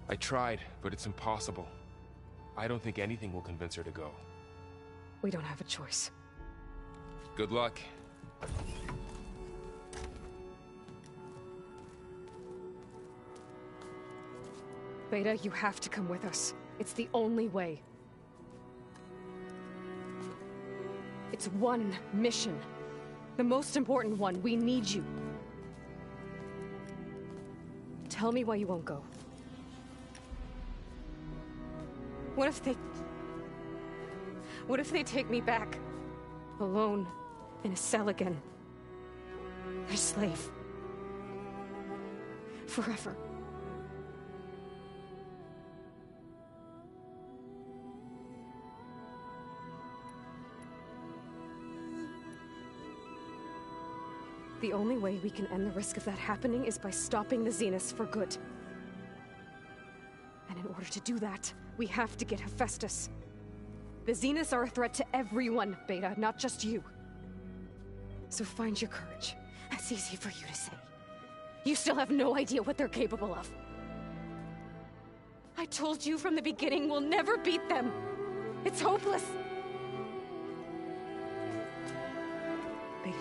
I tried, but it's impossible. I don't think anything will convince her to go. We don't have a choice. Good luck. Beta, you have to come with us. It's the only way. It's one mission. The most important one. We need you. Tell me why you won't go. What if they take me back? Alone, in a cell again. Their slave. Forever. The only way we can end the risk of that happening is by stopping the Zeniths for good. And in order to do that, we have to get Hephaestus. The Zeniths are a threat to everyone, Beta, not just you. So find your courage. That's easy for you to say. You still have no idea what they're capable of. I told you from the beginning we'll never beat them. It's hopeless. Beta.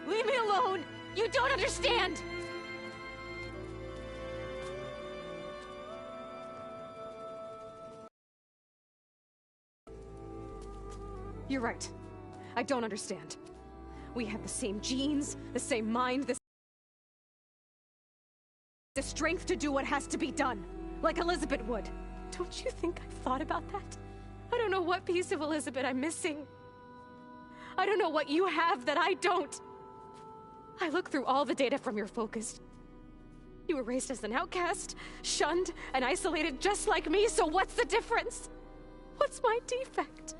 Leave me alone! You don't understand! You're right. I don't understand. We have the same genes, the same mind, the strength to do what has to be done, like Elizabeth would. Don't you think I've thought about that? I don't know what piece of Elizabeth I'm missing. I don't know what you have that I don't. I look through all the data from your focus. You were raised as an outcast, shunned, and isolated just like me, so what's the difference? What's my defect?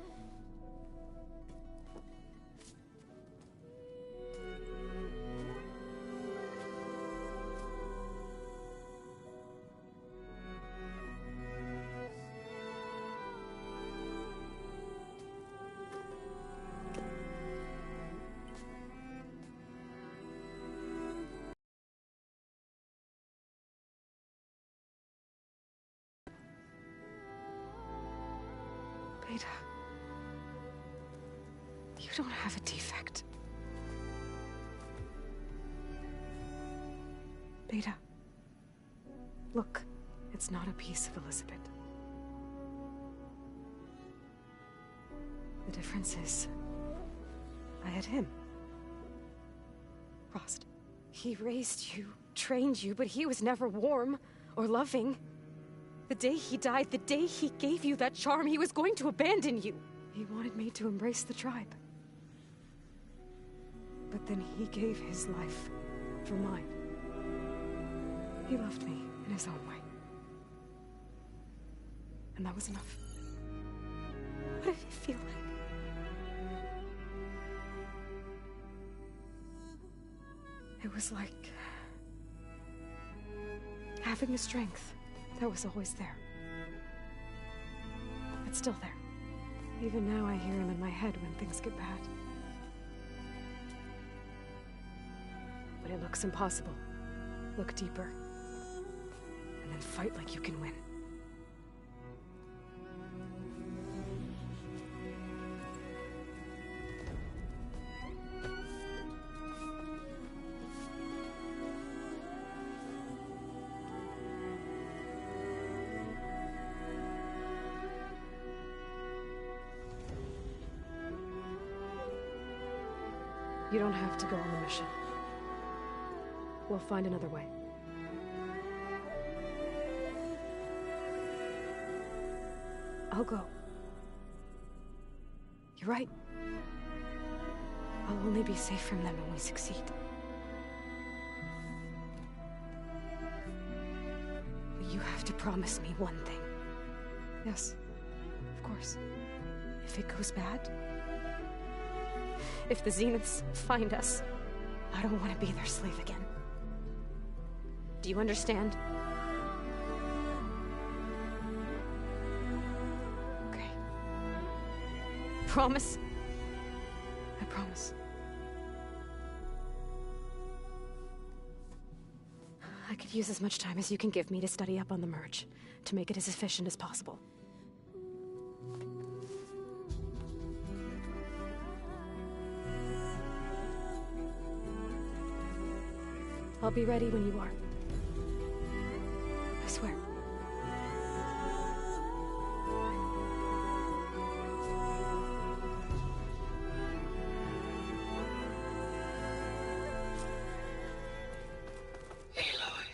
Beta, you don't have a defect. Beta, look, it's not a piece of Elizabeth. The difference is, I had him. Rost. He raised you, trained you, but he was never warm or loving. The day he died, the day he gave you that charm, he was going to abandon you. He wanted me to embrace the tribe. But then he gave his life for mine. He loved me in his own way. And that was enough. What did it feel like? It was like having the strength that was always there. It's still there. Even now I hear him in my head when things get bad. But it looks impossible. Look deeper. And then fight like you can win. You don't have to go on the mission. We'll find another way. I'll go. You're right. I'll only be safe from them when we succeed. But you have to promise me one thing. Yes, of course. If it goes bad, if the Zeniths find us, I don't want to be their slave again. Do you understand? Okay. Promise? I promise. I can could use as much time as you can give me to study up on the merge, to make it as efficient as possible. I'll be ready when you are. I swear. Aloy,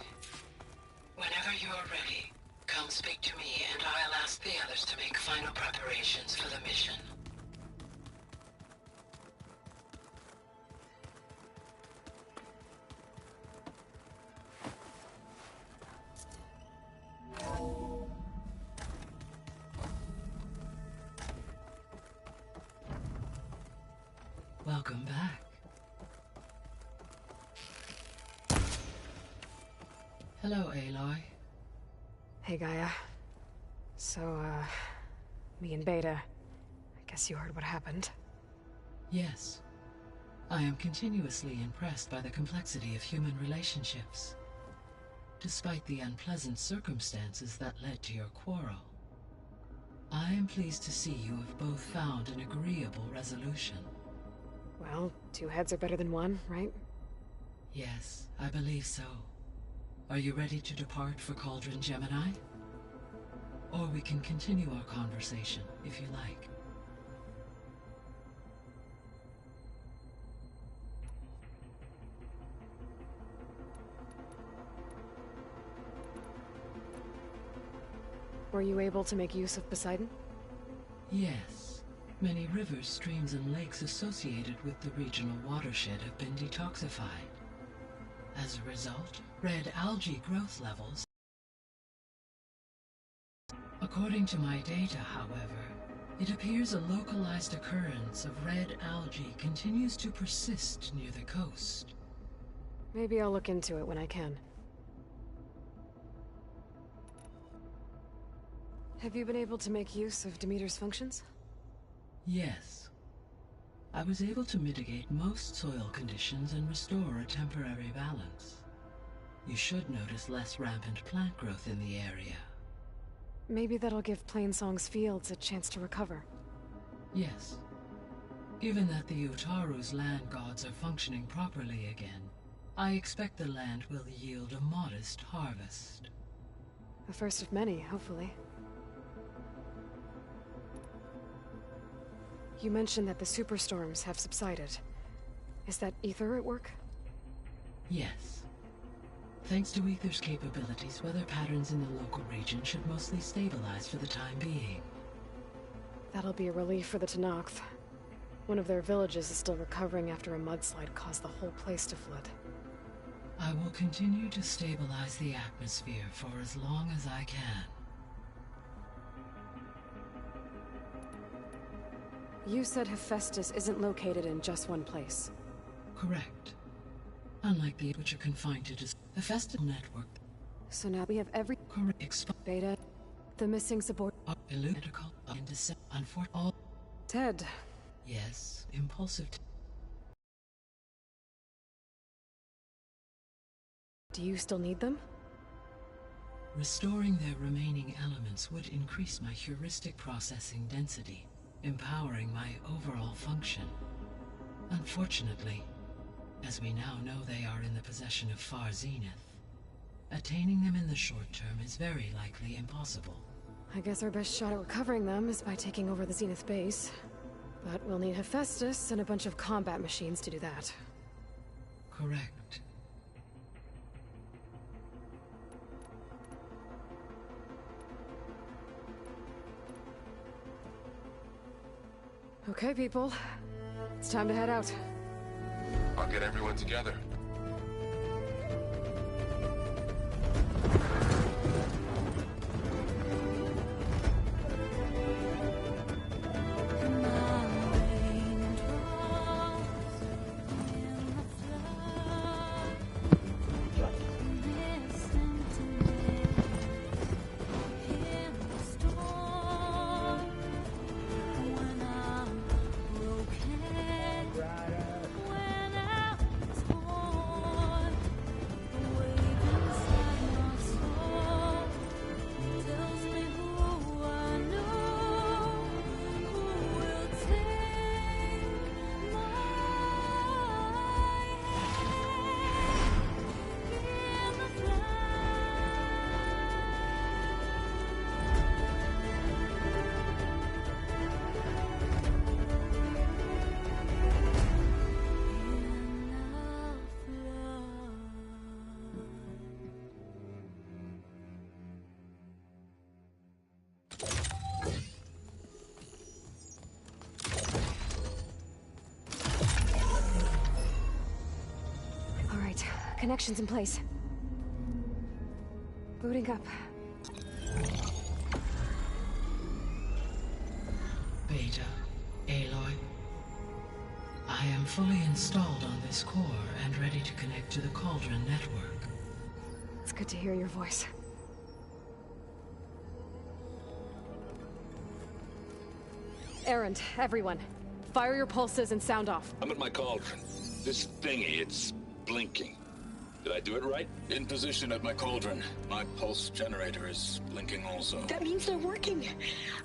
whenever you're ready, come speak to me and I'll ask the others to make final preparations for the mission. Welcome back. Hello, Aloy. Hey, Gaia. So, me and Beta, I guess you heard what happened. Yes. I am continuously impressed by the complexity of human relationships. Despite the unpleasant circumstances that led to your quarrel, I am pleased to see you have both found an agreeable resolution. Well, two heads are better than one, right? Yes, I believe so. Are you ready to depart for Cauldron Gemini? Or we can continue our conversation, if you like. Were you able to make use of Poseidon? Yes. Many rivers, streams, and lakes associated with the regional watershed have been detoxified. As a result, red algae growth levels. According to my data, however, it appears a localized occurrence of red algae continues to persist near the coast. Maybe I'll look into it when I can. Have you been able to make use of Demeter's functions? Yes. I was able to mitigate most soil conditions and restore a temporary balance. You should notice less rampant plant growth in the area. Maybe that'll give Plainsong's fields a chance to recover. Yes. Given that the Utaru's land gods are functioning properly again, I expect the land will yield a modest harvest. The first of many, hopefully. You mentioned that the superstorms have subsided. Is that Aether at work? Yes. Thanks to Aether's capabilities, weather patterns in the local region should mostly stabilize for the time being. That'll be a relief for the Tenakth. One of their villages is still recovering after a mudslide caused the whole place to flood. I will continue to stabilize the atmosphere for as long as I can. You said Hephaestus isn't located in just one place. Correct. Unlike the which are confined to the Hephaestus network. So now we have every Correct. Beta, the missing support. Illuminatical and unfortunate. Ted. Yes, impulsive. Do you still need them? Restoring their remaining elements would increase my heuristic processing density, empowering my overall function. Unfortunately, as we now know they are in the possession of Far Zenith, attaining them in the short term is very likely impossible. I guess our best shot at recovering them is by taking over the Zenith base. But we'll need Hephaestus and a bunch of combat machines to do that. Correct. Okay, people. It's time to head out. I'll get everyone together. Connections in place. Booting up. Beta, Aloy. I am fully installed on this core and ready to connect to the Cauldron network. It's good to hear your voice. Erend, everyone. Fire your pulses and sound off. I'm at my cauldron. This thingy, it's blinking. Did I do it right? In position at my cauldron. My pulse generator is blinking also. That means they're working.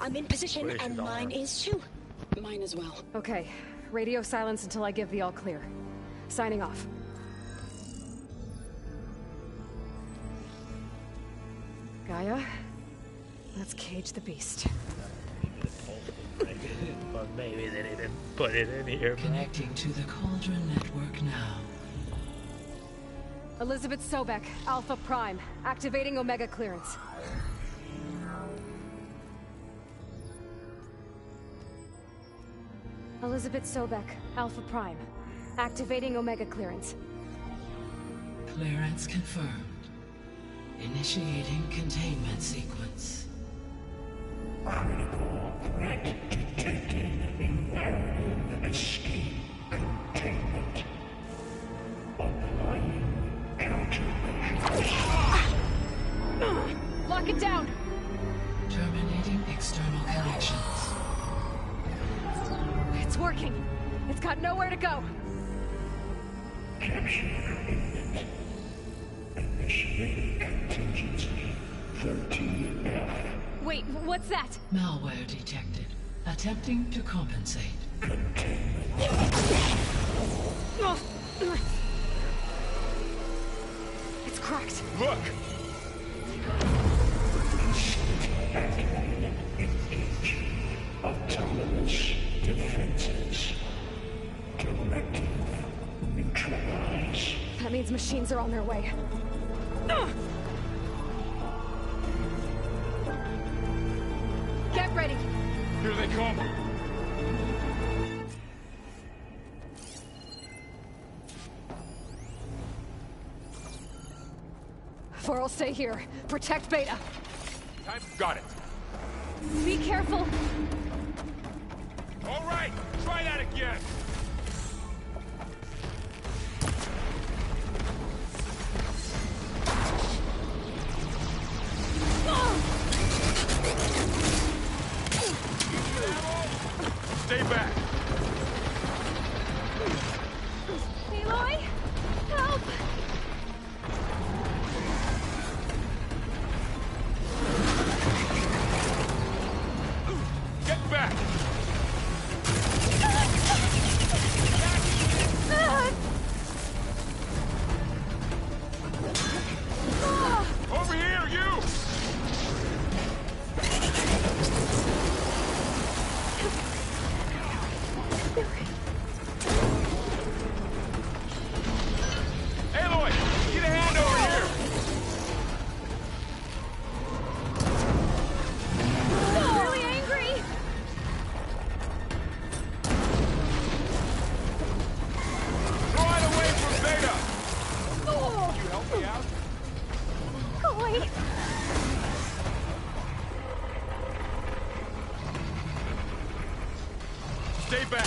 I'm in position, and mine is too. Mine as well. Okay. Radio silence until I give the all clear. Signing off. Gaia, let's cage the beast. But maybe they didn't put it in here. Connecting to the Cauldron network now. Elizabeth Sobek, Alpha Prime, activating Omega clearance. Elizabeth Sobek, Alpha Prime, activating Omega clearance. Clearance confirmed. Initiating containment sequence. Critical threat detected. Imperative escape containment. Applying countermeasures. Lock it down! Terminating external connections. It's working. It's got nowhere to go. Capture imminent. Initiating contingency 13F. Wait, what's that? Malware detected. Attempting to compensate. It's cracked. Look! Engage. Autonomous defenses. Directive. Neutralize. That means machines are on their way. Get ready. Here they come! For'll stay here. Protect Beta. Time, got it. Be careful. All right, try that again. Stay back. Aloy? Help! Get back. Over here, you! Aloy, get a hand over here! Really angry? Draw it away from Beta! Oh, Can you help me out? go away. Stay back.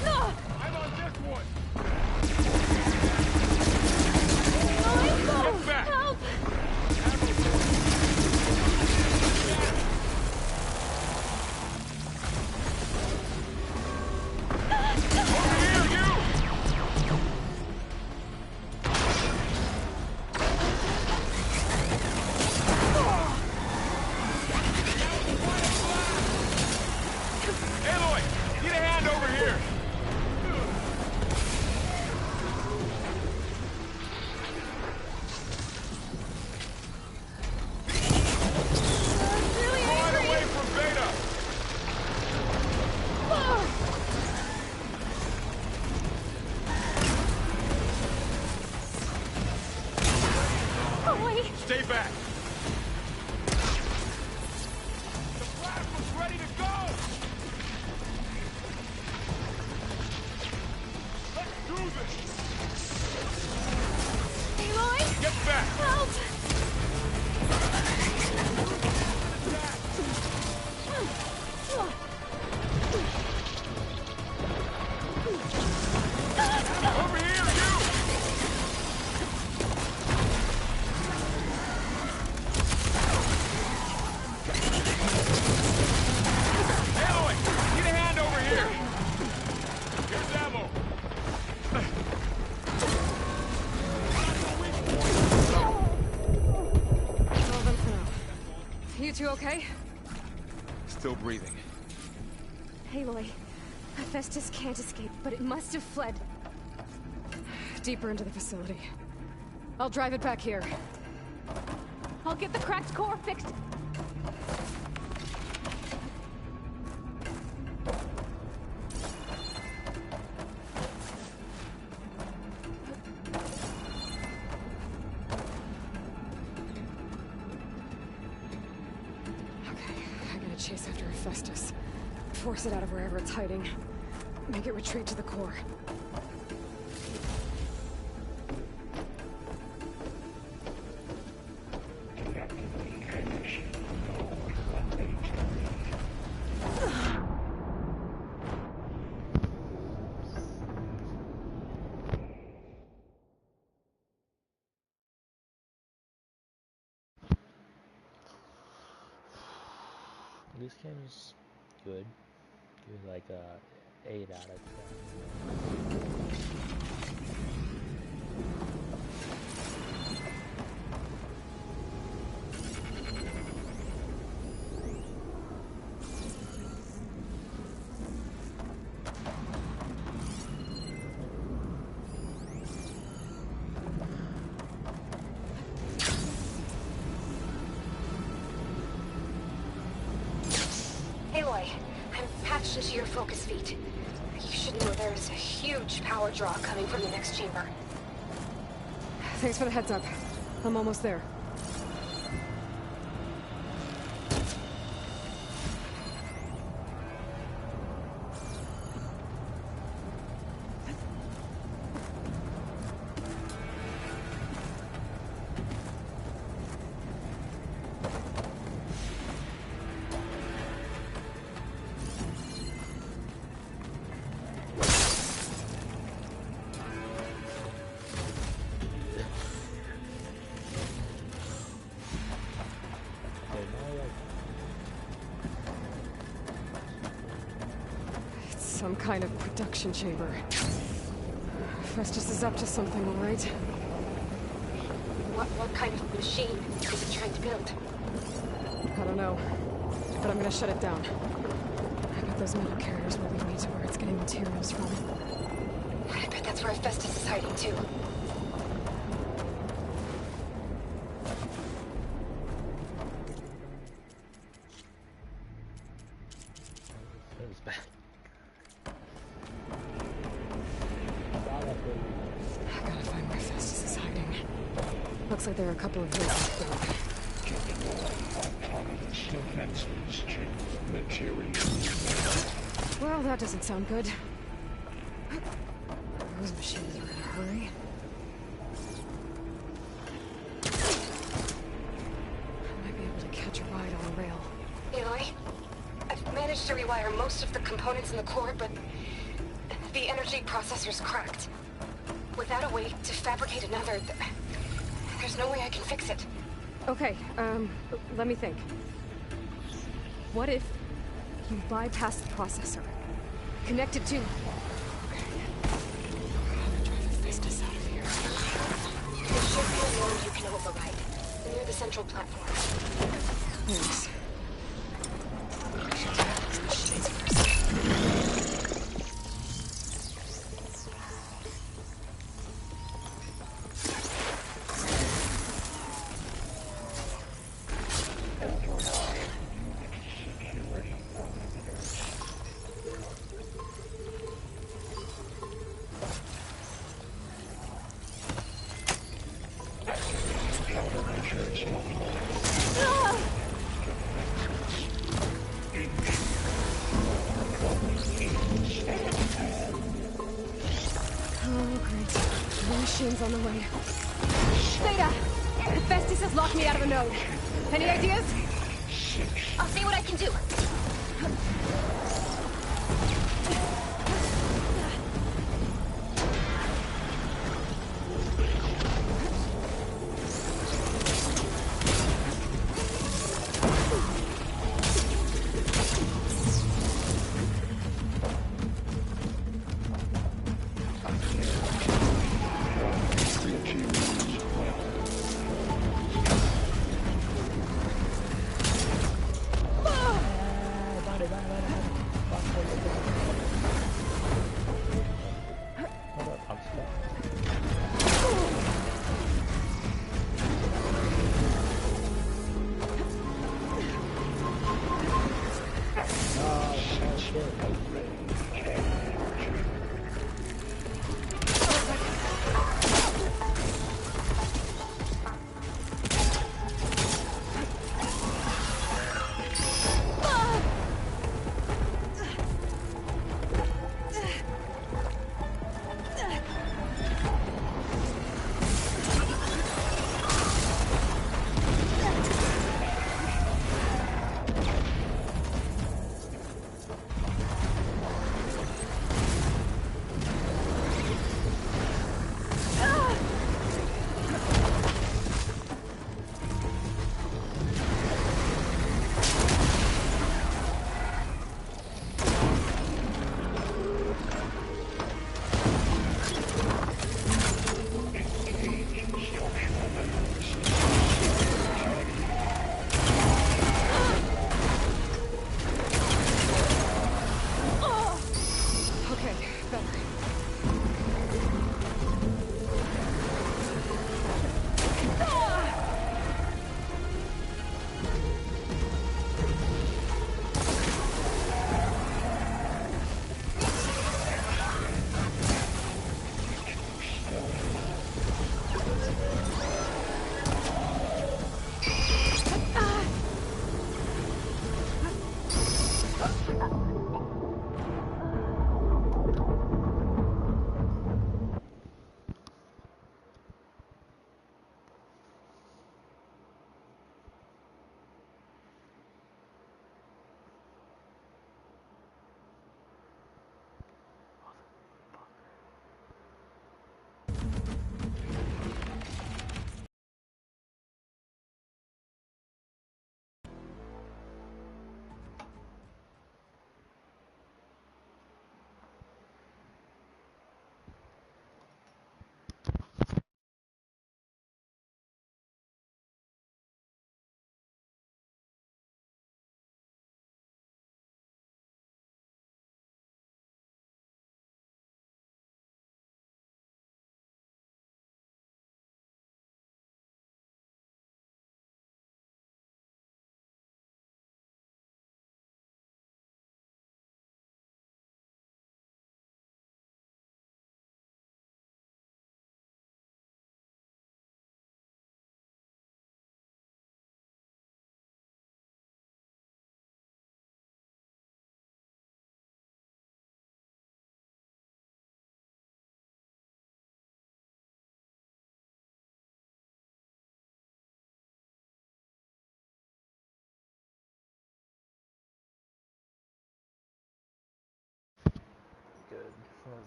No! I'm on this one. Aloy, no! Get back. Help! Over here, you! You two okay? Still breathing. Aloy, Hephaestus can't escape, but it must have fled deeper into the facility. I'll drive it back here. I'll get the cracked core fixed. Chase after Hephaestus. Force it out of wherever it's hiding. Make it retreat to the core. This game's good. Give like a 8 out of 10. Aloy, I'm patched into your focus feed. You should know there's a huge power draw coming from the next chamber. Thanks for the heads up. I'm almost there. Some kind of production chamber. Festus is up to something, all right? What kind of machine is it trying to build? I don't know, but I'm gonna shut it down. I bet those metal carriers will lead me to where it's getting materials from. I bet that's where Festus is hiding too. Feels bad. I gotta find where Festus is hiding. Looks like there are a couple of places to go. Defenses check material. Well, that doesn't sound good. Those machines are in a hurry. I might be able to catch a ride on a rail. Aloy, I've managed to rewire most of the components in the core, but the energy processor's cracked. Without a way to fabricate another, there's no way I can fix it. Okay, let me think. What if you bypass the processor? Connect it to... Okay. I'll drive Hephaestus out of here. There should be a node you can override, near the central platform. Thanks. Machine's on the way. Theta! Hephaestus has locked me out of a node. Any ideas? I'll see what I can do.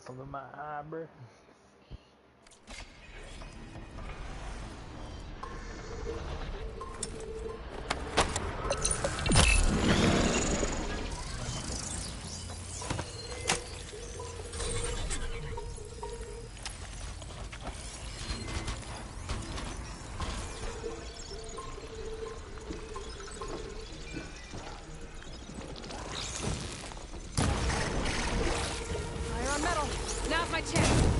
Something in my eye, bro. Iron metal. Now's my chance.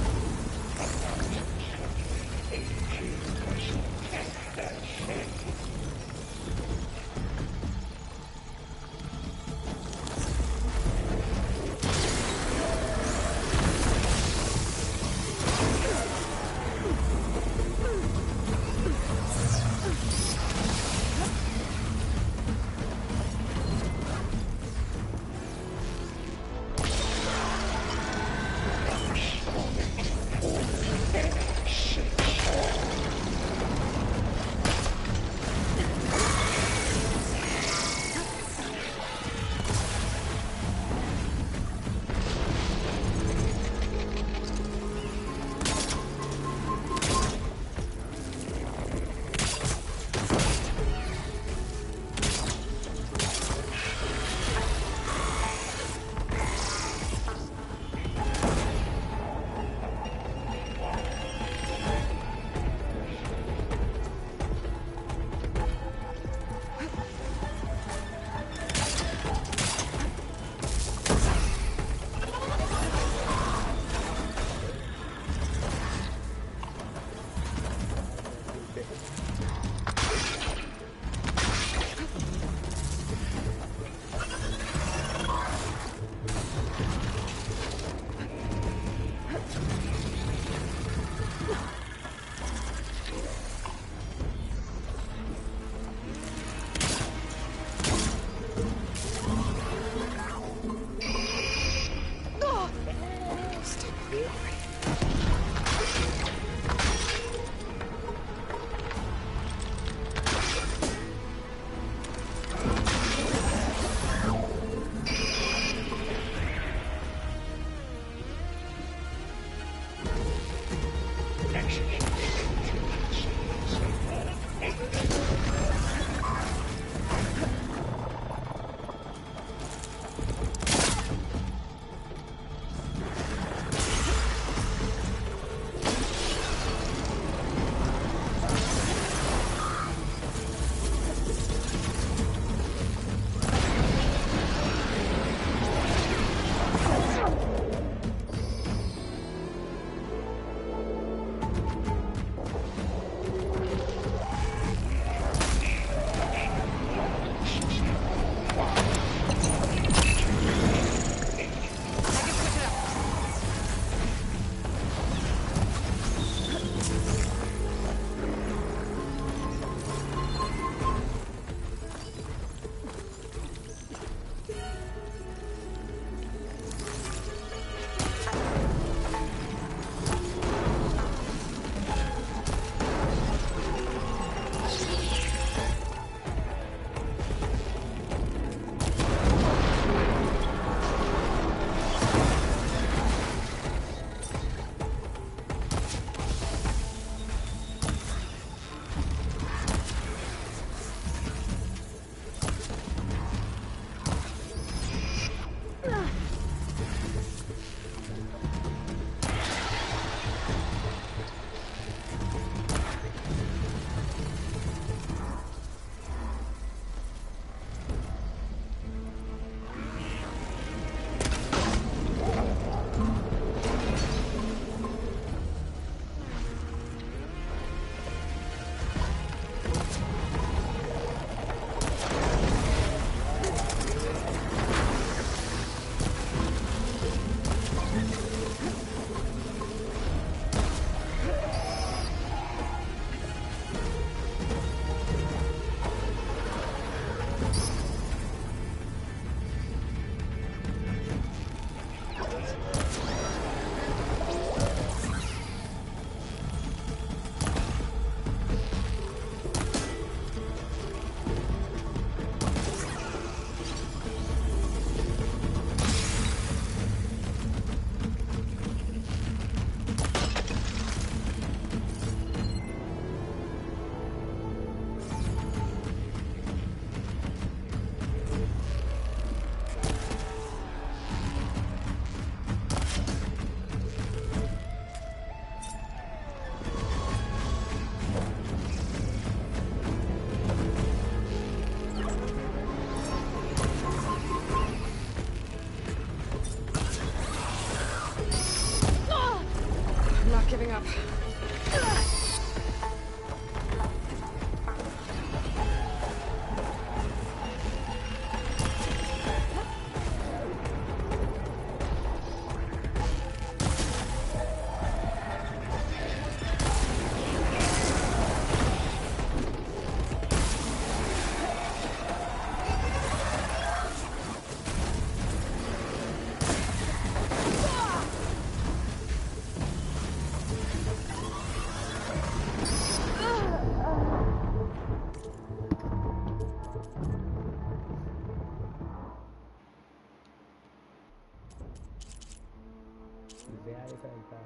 Yeah, it's like that.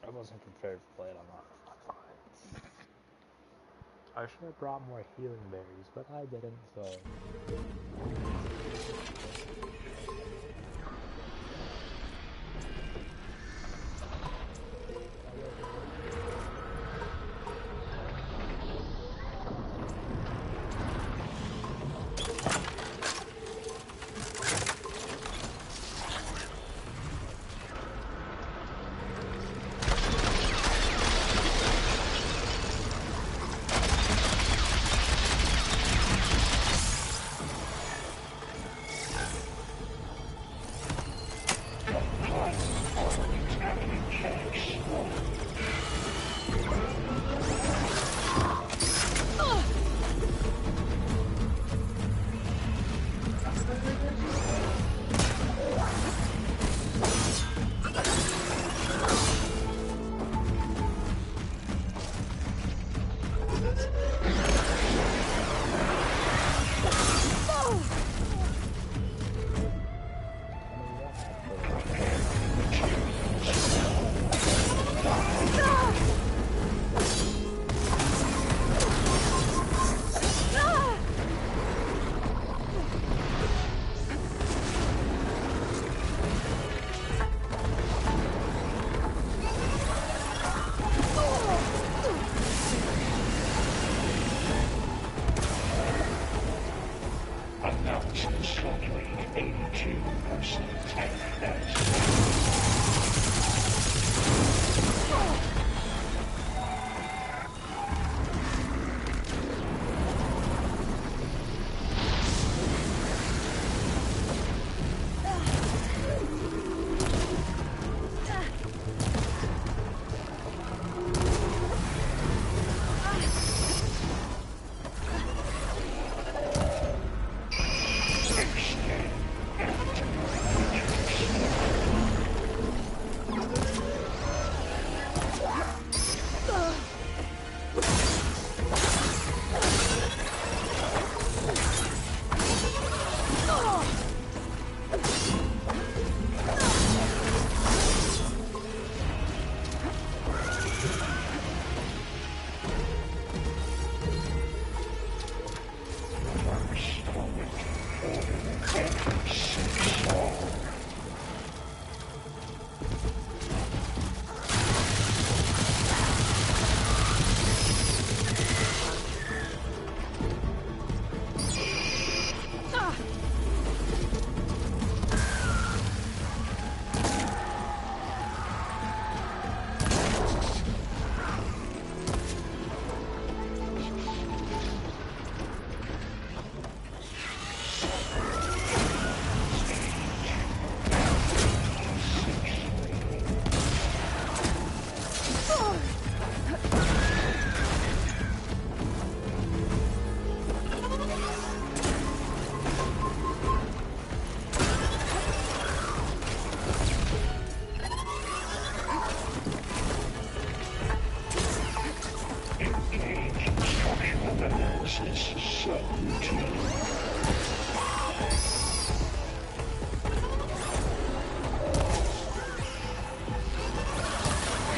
I wasn't prepared to play it on that. I should have brought more healing berries, but I didn't, so...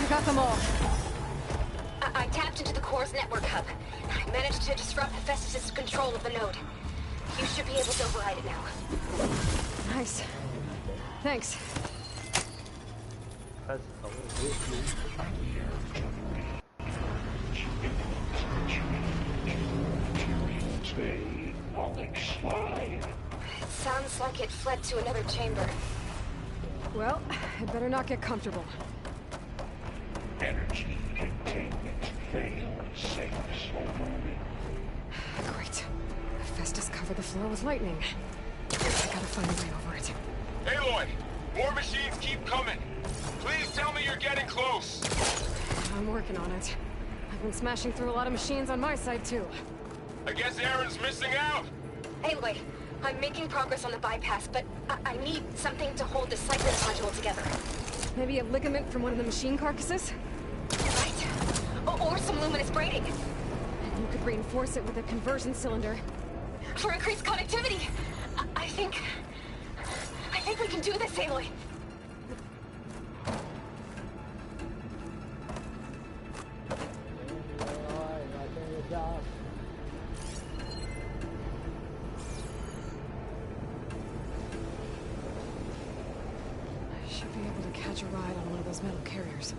Got them all. I tapped into the core's network hub. I managed to disrupt Hephaestus' control of the node. You should be able to override it now. Nice. Thanks. It sounds like it fled to another chamber. Well, I'd better not get comfortable. Energy containment failed. Safe moment. Great. Hephaestus covered the floor with lightning. I gotta find a way over it. Aloy! More machines keep coming! Please tell me you're getting close! I'm working on it. I've been smashing through a lot of machines on my side, too. I guess Aaron's missing out! Anyway, I'm making progress on the bypass, but I need something to hold the cycling module together. Maybe a ligament from one of the machine carcasses? Right. Or some luminous braiding. You could reinforce it with a conversion cylinder. For increased connectivity! I think think we can do this, Aloy. I should be able to catch a ride on one of those metal carriers.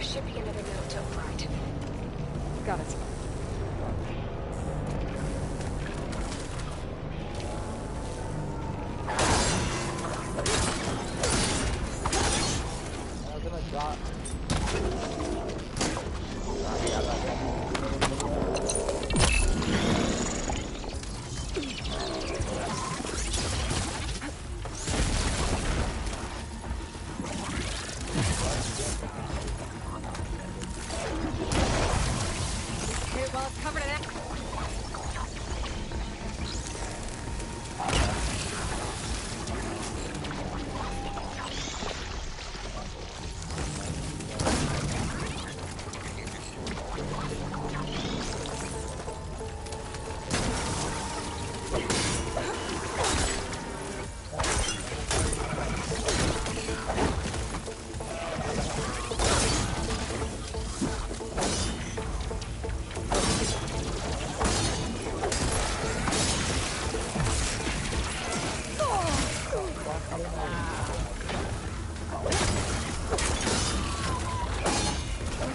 Shipping another note to O'Brien. Got it. I'm gonna drop. Well, it's covered in it.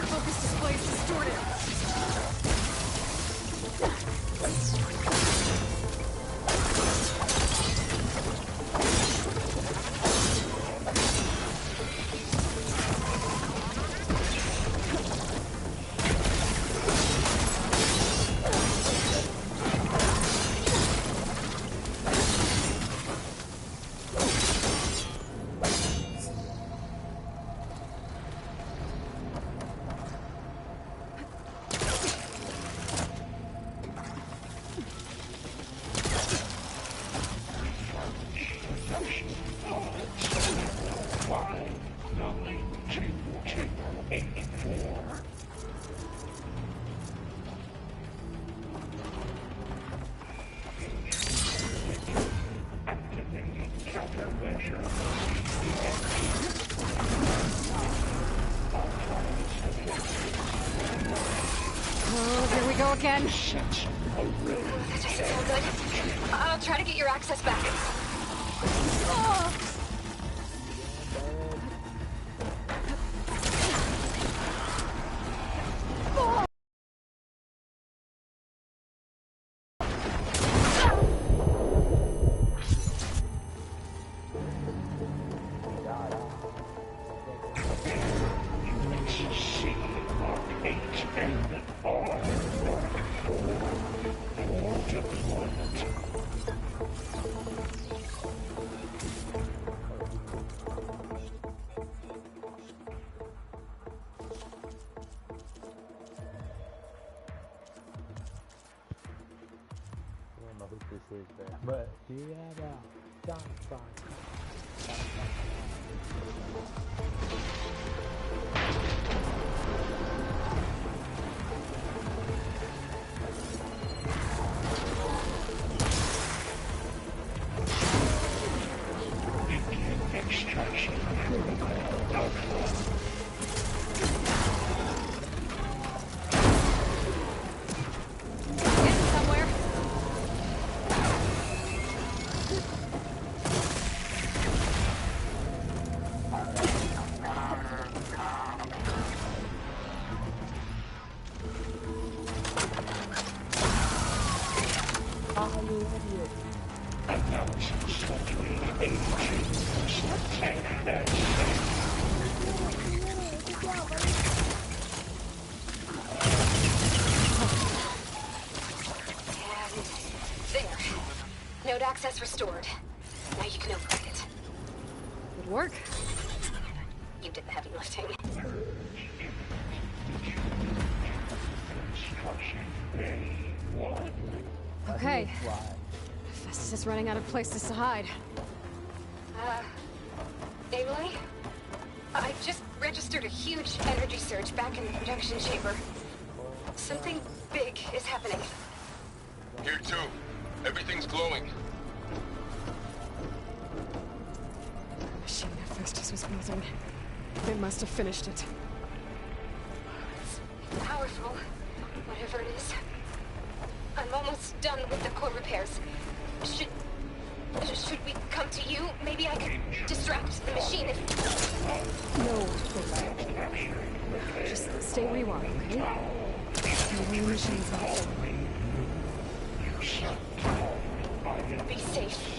Focus display's distorted. Oh, here we go again. That doesn't sound good. I'll try to get your access back. Oh. This is there, but yeah, John Fine. Extraction. Getting somewhere. idiot. Announce scheduled aging. Take that Good job, buddy. And there. Node access restored. Now you can override it. Good work. You did the heavy lifting. construction bay. What? Okay. Fly. Festus is running out of places to hide. Aloy? I just registered a huge energy surge back in the production chamber. Something big is happening. Here too. Everything's glowing. The machine that Festus was building. They must have finished it. It's powerful, whatever it is. I'm almost done with the core repairs. Should we come to you? Maybe I could distract the machine if... No, please. Just stay where you are, okay? Stay where the machine's off. Be safe.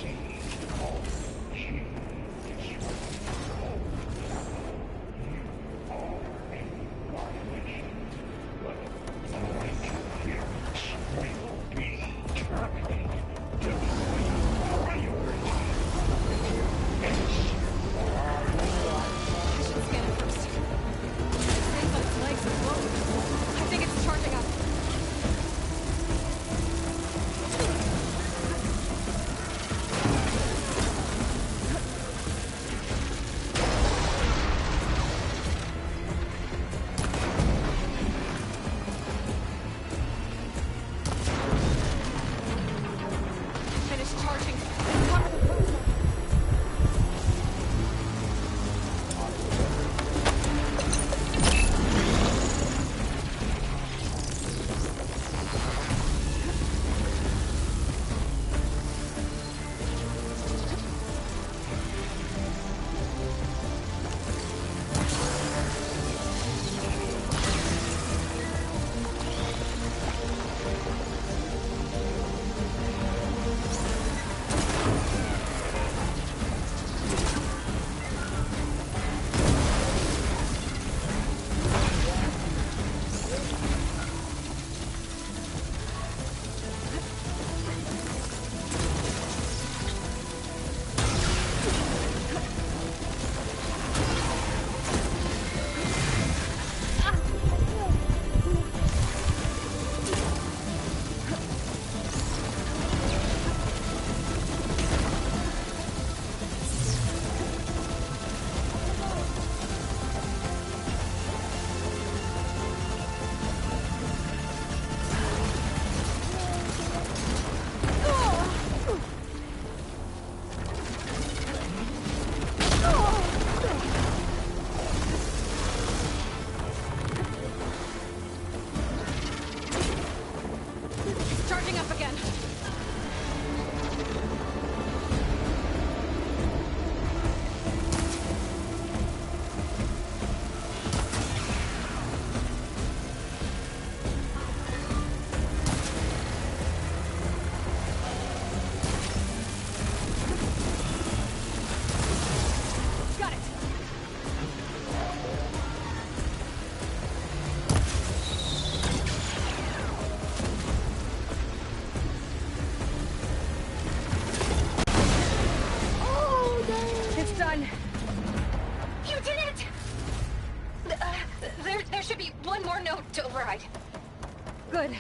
Good.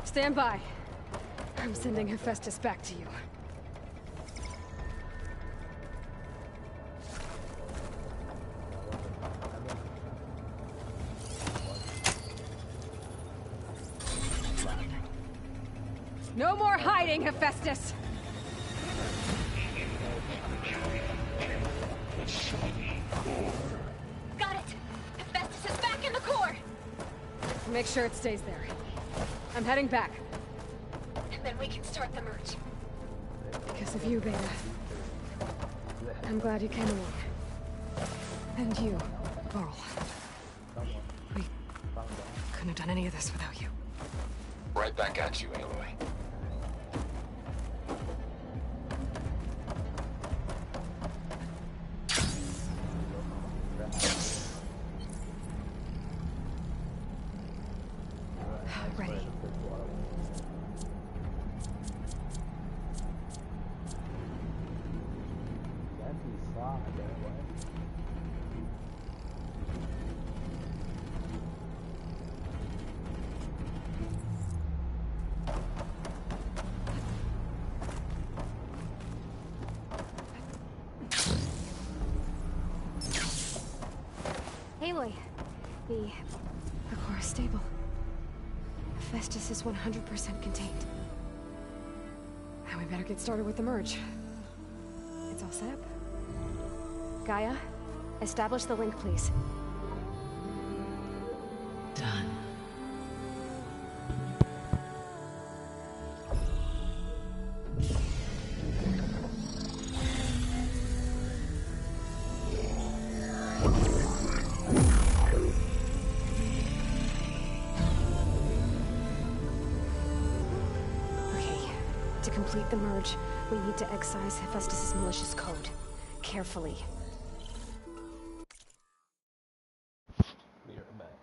Stand by. I'm sending Hephaestus back to you. No more hiding, Hephaestus! Got it! Hephaestus is back in the core! Make sure it stays there. I'm heading back. And then we can start the merge. Because of you, Beta. I'm glad you came along. And you, Varl. We couldn't have done any of this without you. Right back at you, Aloy. Aloy, the core is stable. Hephaestus is 100% contained. And we better get started with the merge. It's all set up. Gaia, establish the link, please. Done. To complete the merge, we need to excise Hephaestus' malicious code. Carefully. We are back.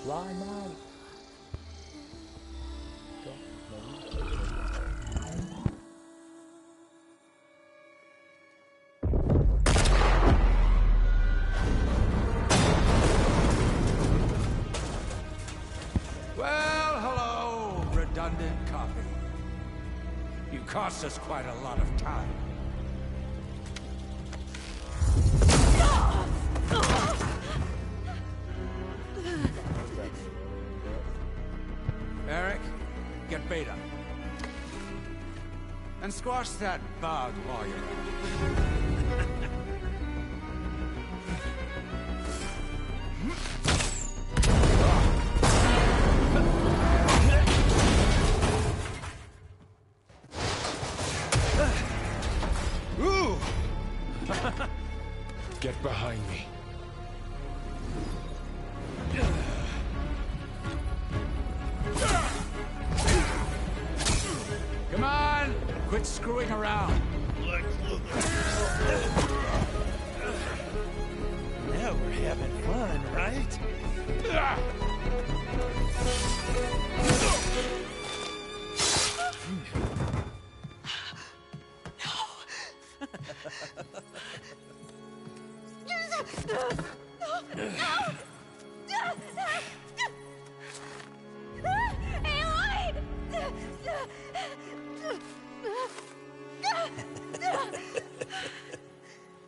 Fly, man. Well, hello, redundant copy. You cost us quite a lot of time. Eric, get Beta. And squash that bug while you're at it. Get behind me. Come on, quit screwing around. Now we're having fun, right?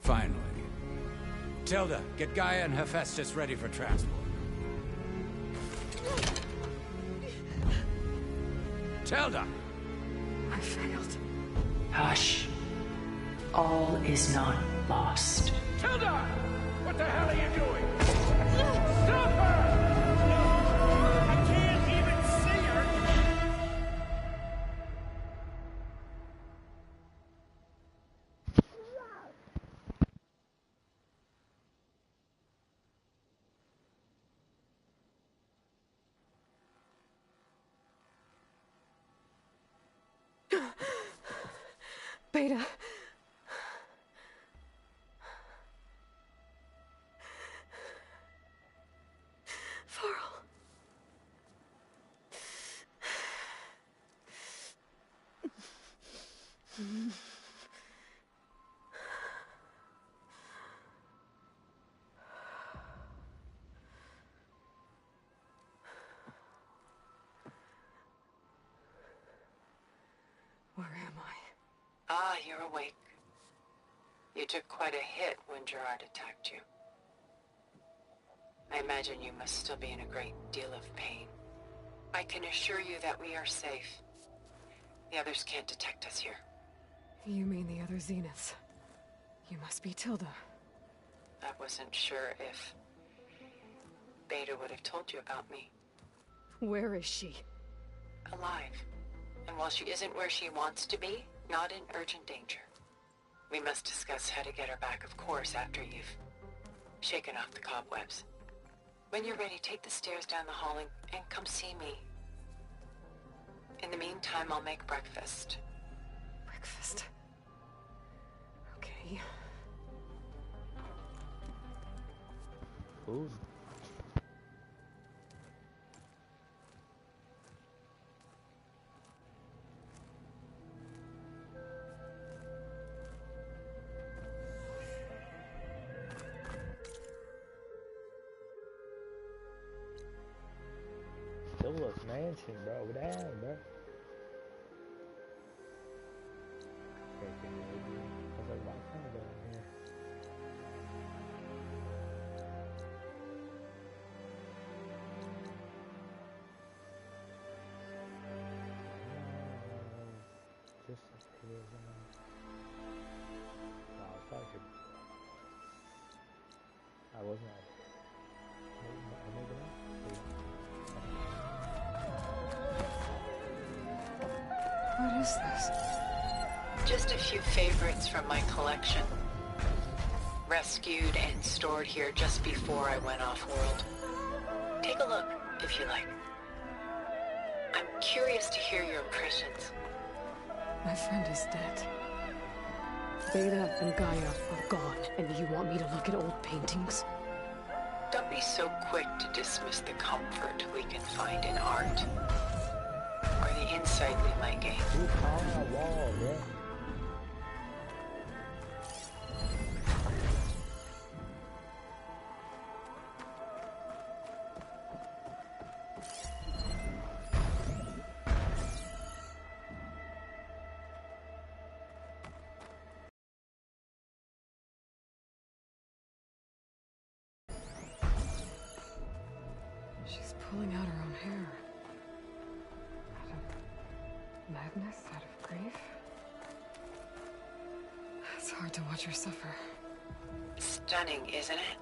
Finally. Tilda, get Gaia and Hephaestus ready for transport. Tilda! I failed. Hush. All is not lost. Tilda! What the hell are you doing? Stop her! No! I can't even see her! Beta. Varl. Where am I? Ah, you're awake. You took quite a hit when Gerard attacked you. I imagine you must still be in a great deal of pain. I can assure you that we are safe. The others can't detect us here. You mean the other Zeniths? You must be Tilda. I wasn't sure if Beta would have told you about me. Where is she? Alive. And while she isn't where she wants to be, not in urgent danger. We must discuss how to get her back, of course, after you've shaken off the cobwebs. When you're ready, take the stairs down the hall and come see me. In the meantime, I'll make breakfast. Breakfast. Okay. Food. Tilda's mansion, bro. Damn, bro. Freaking lady. I was like, why can't I go in here? Just appears wow, I thought I could. I wasn't. What is this? Just a few favorites from my collection. Rescued and stored here just before I went off-world. Take a look, if you like. I'm curious to hear your impressions. My friend is dead. Beta and Gaia are gone, and you want me to look at old paintings? Don't be so quick to dismiss the comfort we can find in art. Or the insight we might gain. You call my wall, bro. She's pulling out her own hair. Out of madness, out of grief. It's hard to watch her suffer. Stunning, isn't it?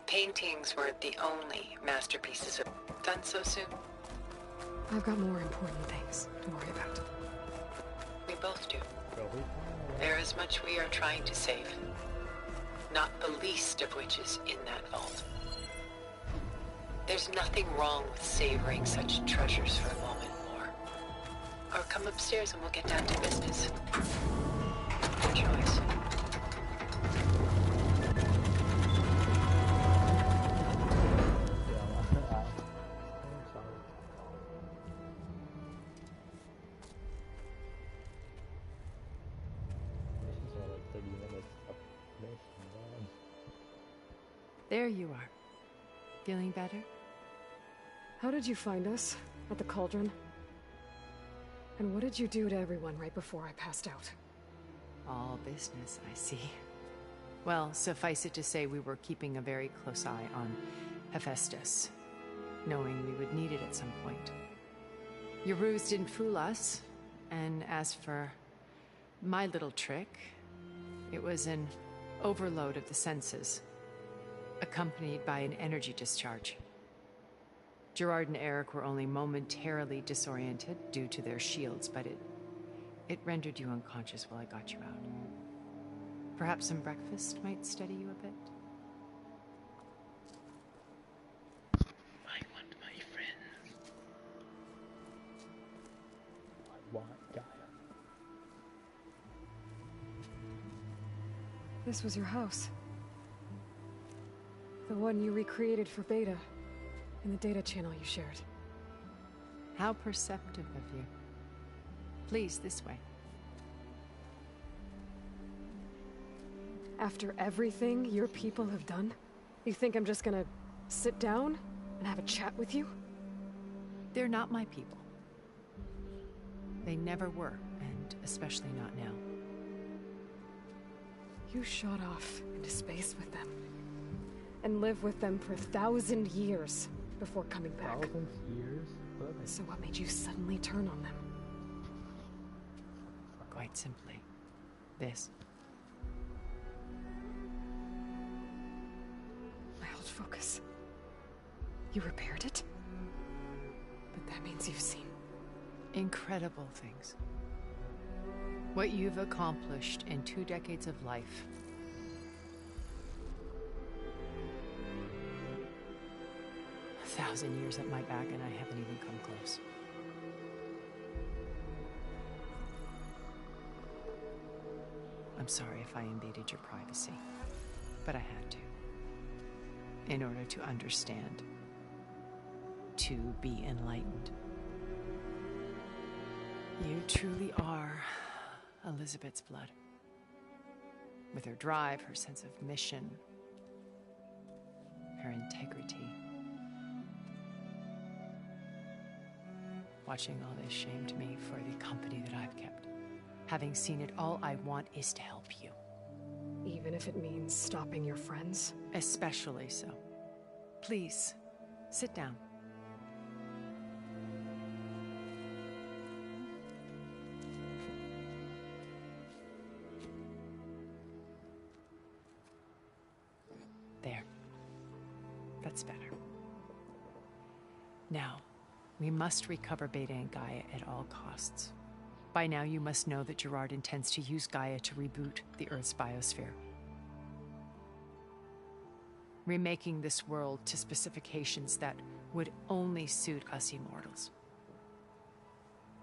Paintings weren't the only masterpieces done so soon. I've got more important things to worry about. We both do. Bro, who called? There is much we are trying to save. Not the least of which is in that vault. There's nothing wrong with savoring such treasures for a moment more. or come upstairs and we'll get down to business. Your choice. There you are. Feeling better? How did you find us? At the Cauldron? And what did you do to everyone right before I passed out? All business, I see. Well, suffice it to say we were keeping a very close eye on Hephaestus, knowing we would need it at some point. Your ruse didn't fool us, and as for my little trick, it was an overload of the senses, accompanied by an energy discharge. Gerard and Eric were only momentarily disoriented due to their shields, but it rendered you unconscious while I got you out. Perhaps some breakfast might steady you a bit? I want my friends. I want Gaia. This was your house. The one you recreated for Beta, in the data channel you shared. How perceptive of you. Please, this way. After everything your people have done, you think I'm just gonna sit down and have a chat with you? They're not my people. They never were, and especially not now. You shot off into space with them, and lived with them for 1,000 years before coming back. 1,000 years? So what made you suddenly turn on them? Quite simply, this. My old focus. You repaired it? But that means you've seen... incredible things. What you've accomplished in 2 decades of life. A 1,000 years at my back and I haven't even come close. I'm sorry if I invaded your privacy, but I had to. In order to understand. To be enlightened. You truly are Elizabeth's blood. With her drive, her sense of mission, her integrity. Watching all this shamed me for the company that I've kept. Having seen it, all I want is to help you. Even if it means stopping your friends? Especially so. Please, sit down. There. That's better. Now, we must recover Beta and Gaia at all costs. By now, you must know that Gerard intends to use Gaia to reboot the Earth's biosphere. Remaking this world to specifications that would only suit us immortals.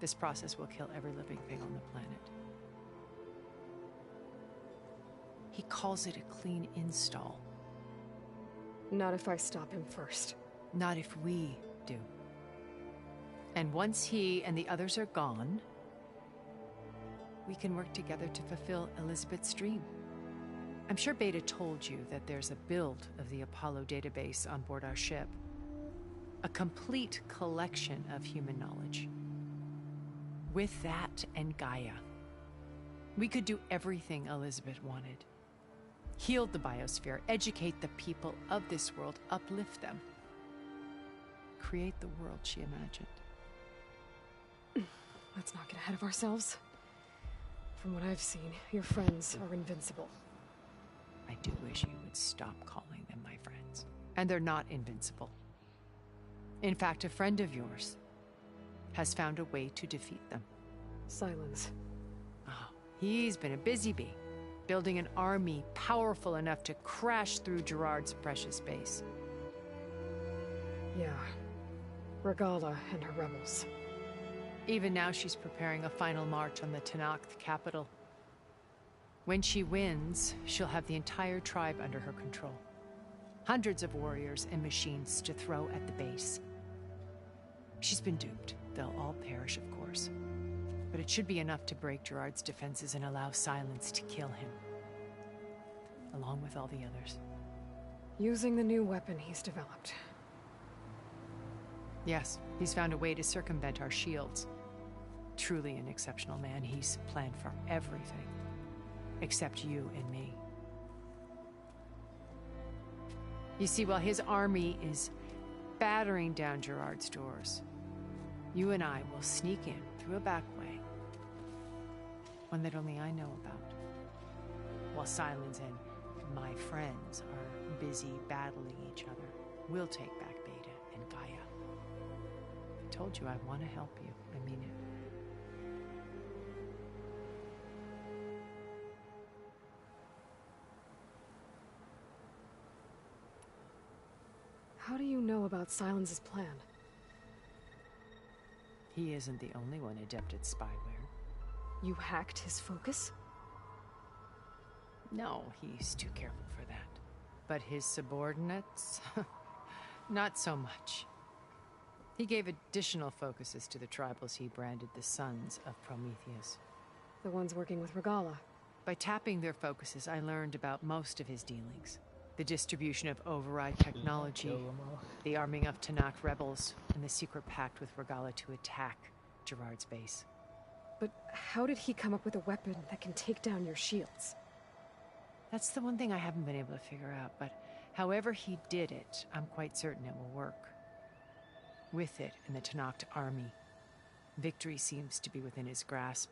This process will kill every living thing on the planet. He calls it a clean install. Not if I stop him first. Not if we do. And once he and the others are gone, we can work together to fulfill Elizabeth's dream. I'm sure Beta told you that there's a build of the Apollo database on board our ship. A complete collection of human knowledge. With that and Gaia, we could do everything Elizabeth wanted. Heal the biosphere, educate the people of this world, uplift them. Create the world she imagined. Let's not get ahead of ourselves. From what I've seen, your friends are invincible. I do wish you would stop calling them my friends. And they're not invincible. In fact, a friend of yours has found a way to defeat them. Silence. Oh, he's been a busy bee, building an army powerful enough to crash through Gerard's precious base. Yeah. Regala and her rebels. Even now, she's preparing a final march on the Tenakth capital. When she wins, she'll have the entire tribe under her control. Hundreds of warriors and machines to throw at the base. She's been duped. They'll all perish, of course. But it should be enough to break Gerard's defenses and allow Silence to kill him. Along with all the others. Using the new weapon he's developed. Yes, he's found a way to circumvent our shields. Truly an exceptional man. He's planned for everything. Except you and me. You see, while his army is battering down Gerard's doors, you and I will sneak in through a back way. One that only I know about. While Silence and my friends are busy battling each other, we'll take back Beta and Gaia. I told you I want to help you. I mean it. How do you know about Silence's plan? He isn't the only one adept at spyware. You hacked his focus? No, he's too careful for that. But his subordinates? Not so much. He gave additional focuses to the tribals he branded the Sons of Prometheus. The ones working with Regalla. By tapping their focuses, I learned about most of his dealings. The distribution of override technology, the arming of Tenakth rebels, and the secret pact with Regalla to attack Gerard's base. But how did he come up with a weapon that can take down your shields? That's the one thing I haven't been able to figure out, but however he did it, I'm quite certain it will work. With it and the Tenakth army, victory seems to be within his grasp.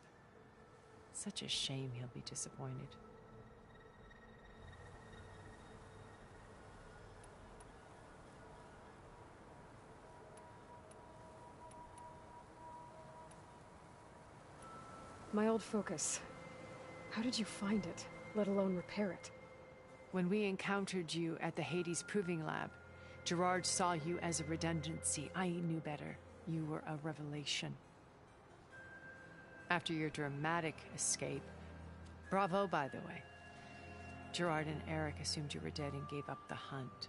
Such a shame he'll be disappointed. My old focus. How did you find it, let alone repair it? When we encountered you at the Hades Proving Lab, Gerard saw you as a redundancy. I knew better. You were a revelation. After your dramatic escape, bravo, by the way. Gerard and Eric assumed you were dead and gave up the hunt.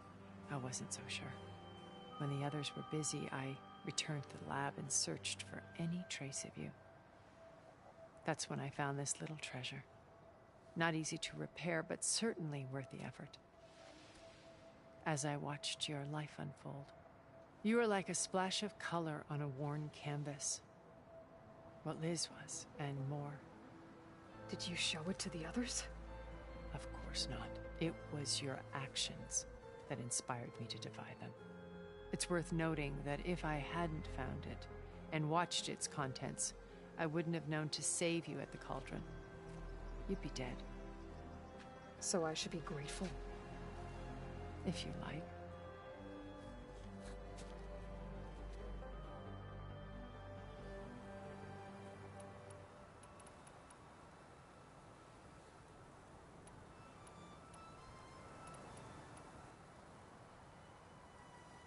I wasn't so sure. When the others were busy, I returned to the lab and searched for any trace of you. That's when I found this little treasure. Not easy to repair, but certainly worth the effort. As I watched your life unfold, you were like a splash of color on a worn canvas. What Liz was, and more. Did you show it to the others? Of course not. It was your actions that inspired me to defy them. It's worth noting that if I hadn't found it and watched its contents, I wouldn't have known to save you at the Cauldron. You'd be dead. So I should be grateful? If you like.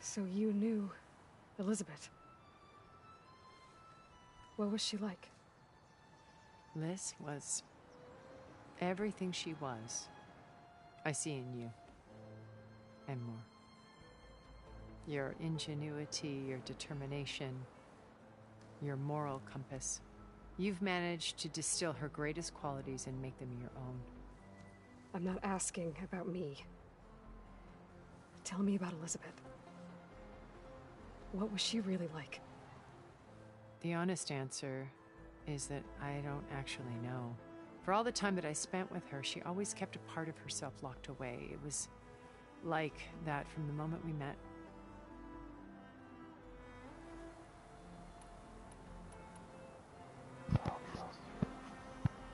So you knew Elizabeth. What was she like? Liz was everything she was. I see in you. And more. Your ingenuity, your determination, your moral compass. You've managed to distill her greatest qualities and make them your own. I'm not asking about me. Tell me about Elizabeth. What was she really like? The honest answer is that I don't actually know. For all the time that I spent with her, she always kept a part of herself locked away. It was like that from the moment we met.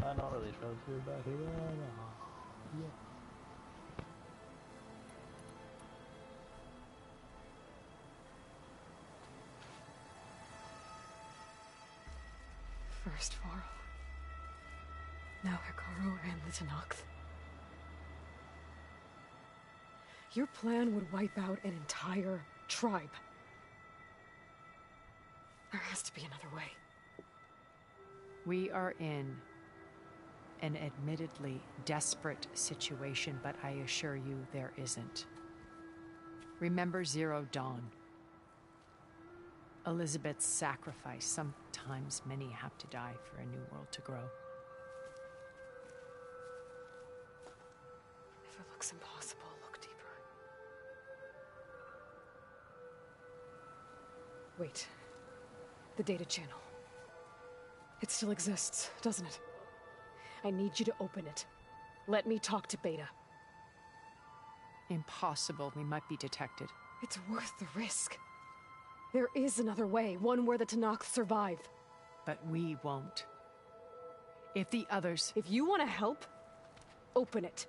I'm not really sure to back here. Yeah. First Varl. Now Hekarro and the Tenakth. Your plan would wipe out an entire tribe. There has to be another way. We are in an admittedly desperate situation, but I assure you there isn't. Remember Zero Dawn. Elizabeth's sacrifice. Sometimes many have to die for a new world to grow. If it looks impossible, look deeper. Wait. The data channel. It still exists, doesn't it? I need you to open it. Let me talk to Beta. Impossible. We might be detected. It's worth the risk. There is another way, one where the Tenakth survive. But we won't. If the others... If you want to help, open it.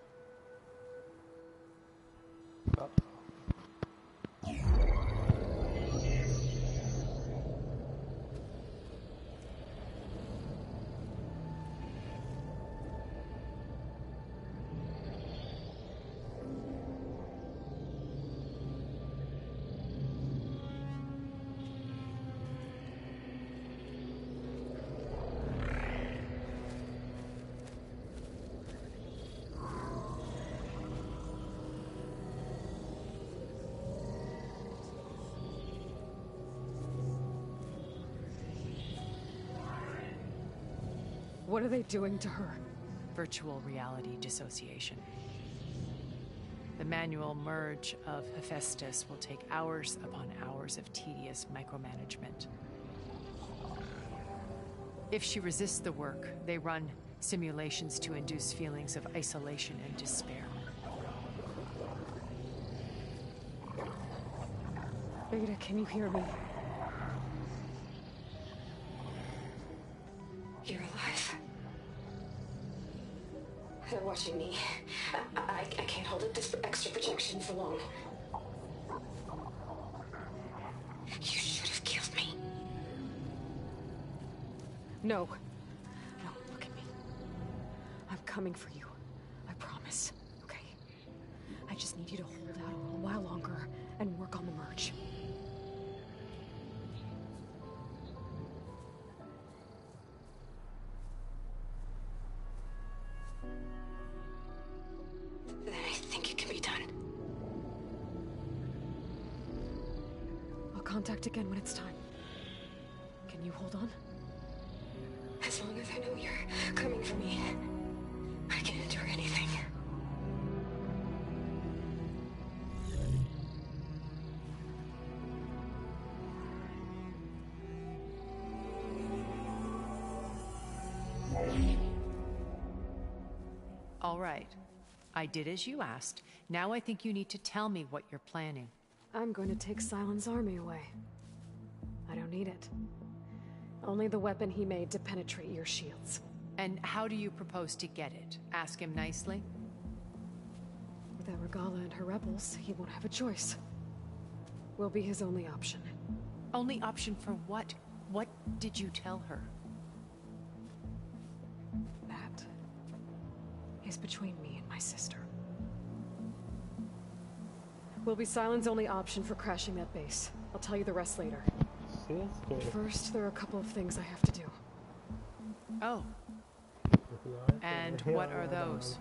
What are they doing to her? Virtual reality dissociation. The manual merge of Hephaestus will take hours upon hours of tedious micromanagement. If she resists the work, they run simulations to induce feelings of isolation and despair. Beta, can you hear me? You're alive. They're watching me. I can't hold up this extra projection for long. You should have killed me. No. No, look at me. I'm coming for you. I promise. Okay? I just need you to hold out a little while longer and work on the merge. Then I think it can be done. I'll contact again when it's time. Can you hold on? As long as I know you're coming for me, I can endure anything. All right. I did as you asked. Now I think you need to tell me what you're planning. I'm going to take Sylens' army away. I don't need it. Only the weapon he made to penetrate your shields. And how do you propose to get it? Ask him nicely? Without Regalla and her rebels, he won't have a choice. We'll be his only option. Only option for what? What did you tell her? That is between me and my sister. We'll be Sylens' only option for crashing that base. I'll tell you the rest later. First, there are a couple of things I have to do. Oh. And what are those?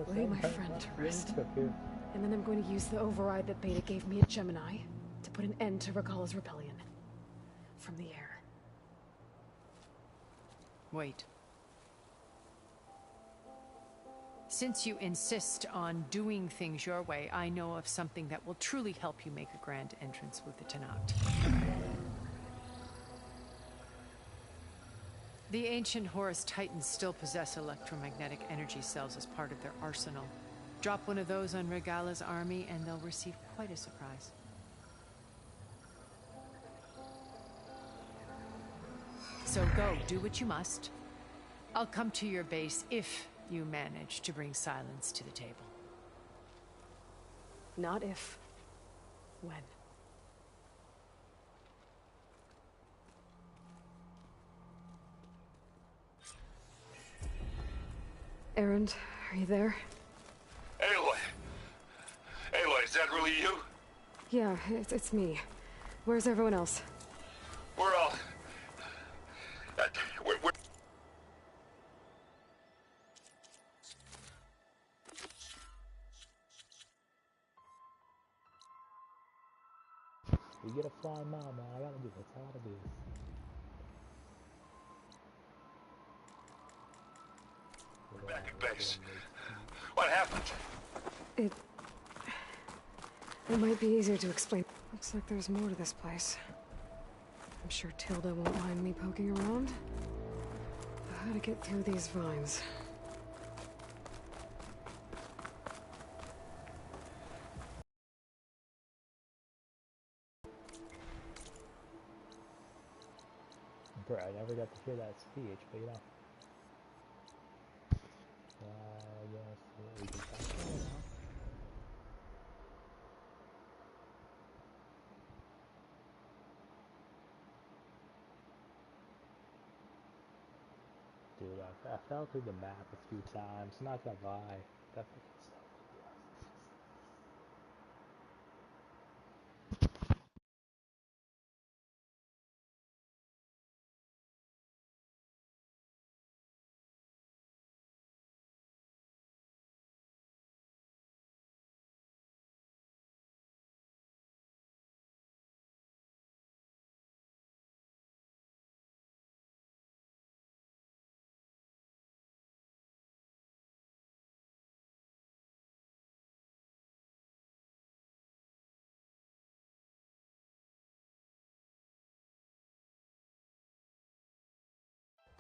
Lay my friend to rest. And then I'm going to use the override that Beta gave me at Gemini to put an end to Regalla's rebellion. From the air. Wait. Since you insist on doing things your way, I know of something that will truly help you make a grand entrance with the Tenakth. The ancient Horus Titans still possess electromagnetic energy cells as part of their arsenal. Drop one of those on Regalla's army and they'll receive quite a surprise. So go, do what you must. I'll come to your base if you manage to bring Sylens to the table. Not if. When. Erend, are you there? Aloy! Aloy, is that really you? Yeah, it's me. Where's everyone else? We're all... We get a flying mount, man. I gotta do this. I gotta do this. We're back at base. What happened? It might be easier to explain. Looks like there's more to this place. I'm sure Tilda won't mind me poking around. How to get through these vines. Bro, I never got to hear that speech, but you know. I guess we can talk about it now. Dude, I fell through the map a few times, not gonna lie. That fucking sucked.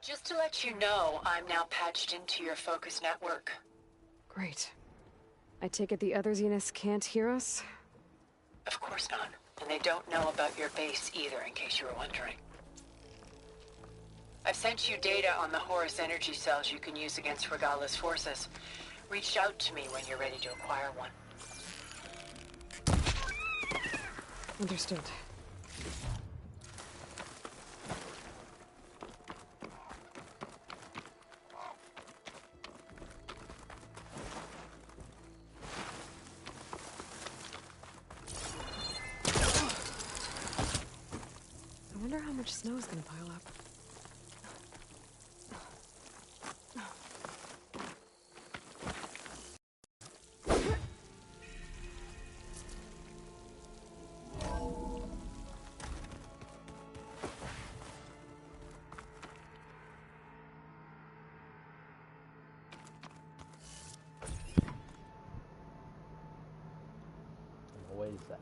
Just to let you know, I'm now patched into your focus network. Great. I take it the other Zeniths can't hear us? Of course not. And they don't know about your base either, in case you were wondering. I've sent you data on the Horus energy cells you can use against Regala's forces. Reach out to me when you're ready to acquire one. Understood. I wonder how much snow is gonna pile up. Wait a second.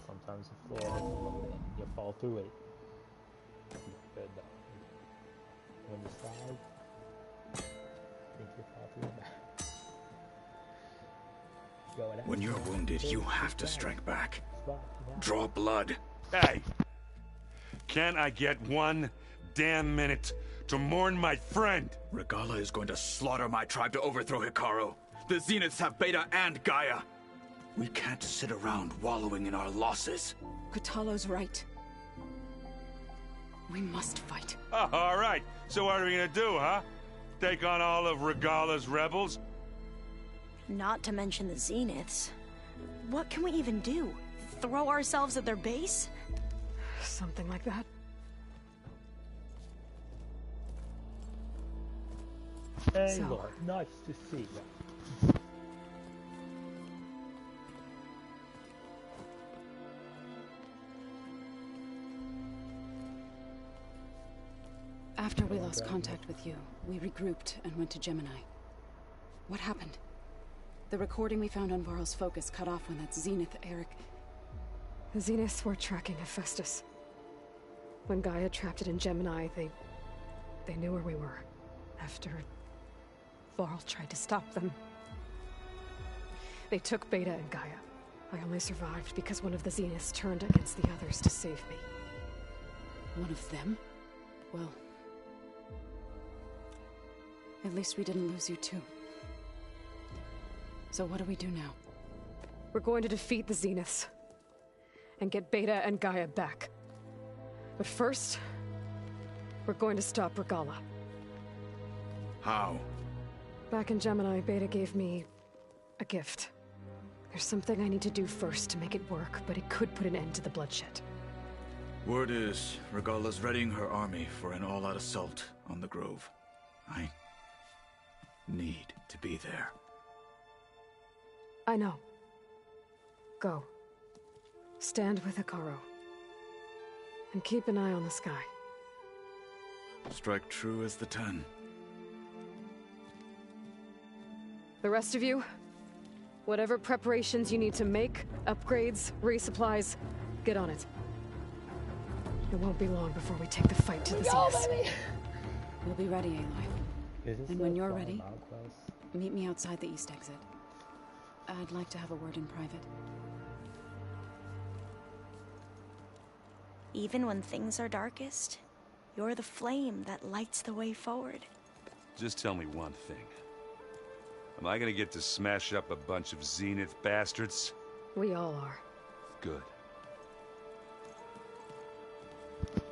Sometimes the floor doesn't look in. You fall through it. Good though. When you slide, I think you fall through the back. When you're wounded, you have to strike back. Draw blood. Hey! Can't I get one damn minute to mourn my friend? Regala is going to slaughter my tribe to overthrow Hikaru. The Zeniths have Beta and Gaia. We can't sit around wallowing in our losses. Kotallo's right. We must fight. Oh, all right. So what are we gonna do, huh? Take on all of Regala's rebels? Not to mention the Zeniths. What can we even do? Throw ourselves at their base? Something like that. Hey, Lord, nice to see you. After we lost contact with you, we regrouped and went to Gemini. What happened? The recording we found on Varl's focus cut off when that Zenith, Eric... The Zeniths were tracking Hephaestus. When Gaia trapped it in Gemini, they knew where we were. After Varl tried to stop them. They took Beta and Gaia. I only survived because one of the Zeniths turned against the others to save me. One of them? Well... at least we didn't lose you too. So what do we do now? We're going to defeat the Zeniths. And get Beta and Gaia back. But first... we're going to stop Regala. How? Back in Gemini, Beta gave me... a gift. There's something I need to do first to make it work, but it could put an end to the bloodshed. Word is, Regala's readying her army for an all-out assault on the Grove. I need to be there. I know. Go. Stand with Hikaru. And keep an eye on the sky. Strike true as the 10. The rest of you, whatever preparations you need to make, upgrades, resupplies, get on it. It won't be long before we take the fight to the Zenith. We'll be ready, Aloy. And when you're ready, quest? meet me outside the east exit. I'd like to have a word in private. Even when things are darkest, you're the flame that lights the way forward. Just tell me one thing. Am I gonna get to smash up a bunch of Zenith bastards? We all are. Good.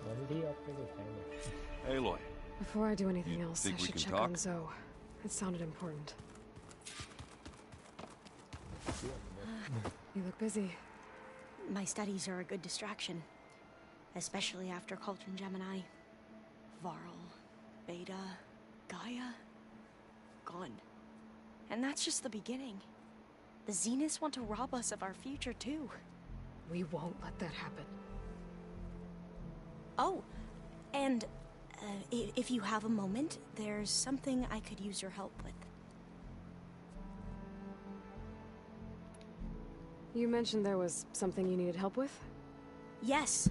When did he upgrade his hammer? Aloy. Before I do anything else, I think we should can check talk? on Zoe. It sounded important. You look busy. My studies are a good distraction. Especially after Cauldron Gemini. Varl, Beta, Gaia, gone. And that's just the beginning. The Zeniths want to rob us of our future, too. We won't let that happen. Oh, and if you have a moment, there's something I could use your help with. You mentioned there was something you needed help with? Yes.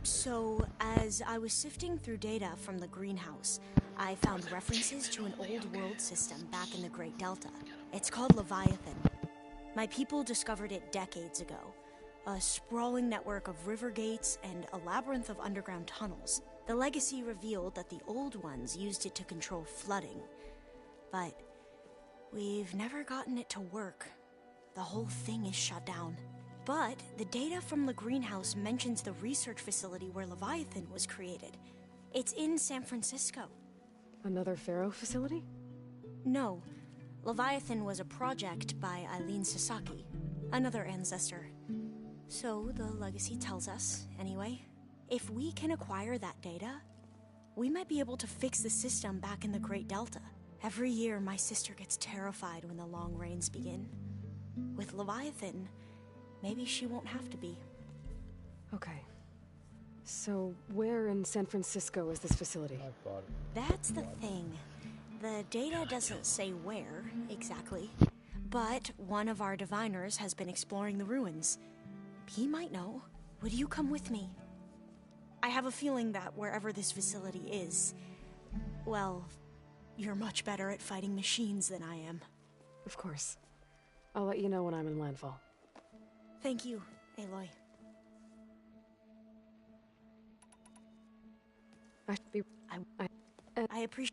So, as I was sifting through data from the greenhouse, I found references to an old world system back in the Great Delta. It's called Leviathan. My people discovered it decades ago. A sprawling network of river gates and a labyrinth of underground tunnels. The legacy revealed that the old ones used it to control flooding. But we've never gotten it to work. The whole thing is shut down. But the data from the greenhouse mentions the research facility where Leviathan was created. It's in San Francisco. Another Pharaoh facility? No. Leviathan was a project by Eileen Sasaki, another ancestor. So the legacy tells us, anyway, if we can acquire that data, we might be able to fix the system back in the Great Delta. Every year, my sister gets terrified when the long rains begin. With Leviathan, maybe she won't have to be. Okay. So, where in San Francisco is this facility? That's the thing. The data doesn't say where, exactly. But one of our diviners has been exploring the ruins. He might know. Would you come with me? I have a feeling that wherever this facility is, well, you're much better at fighting machines than I am. Of course. I'll let you know when I'm in landfall. Thank you, Aloy. I appreciate...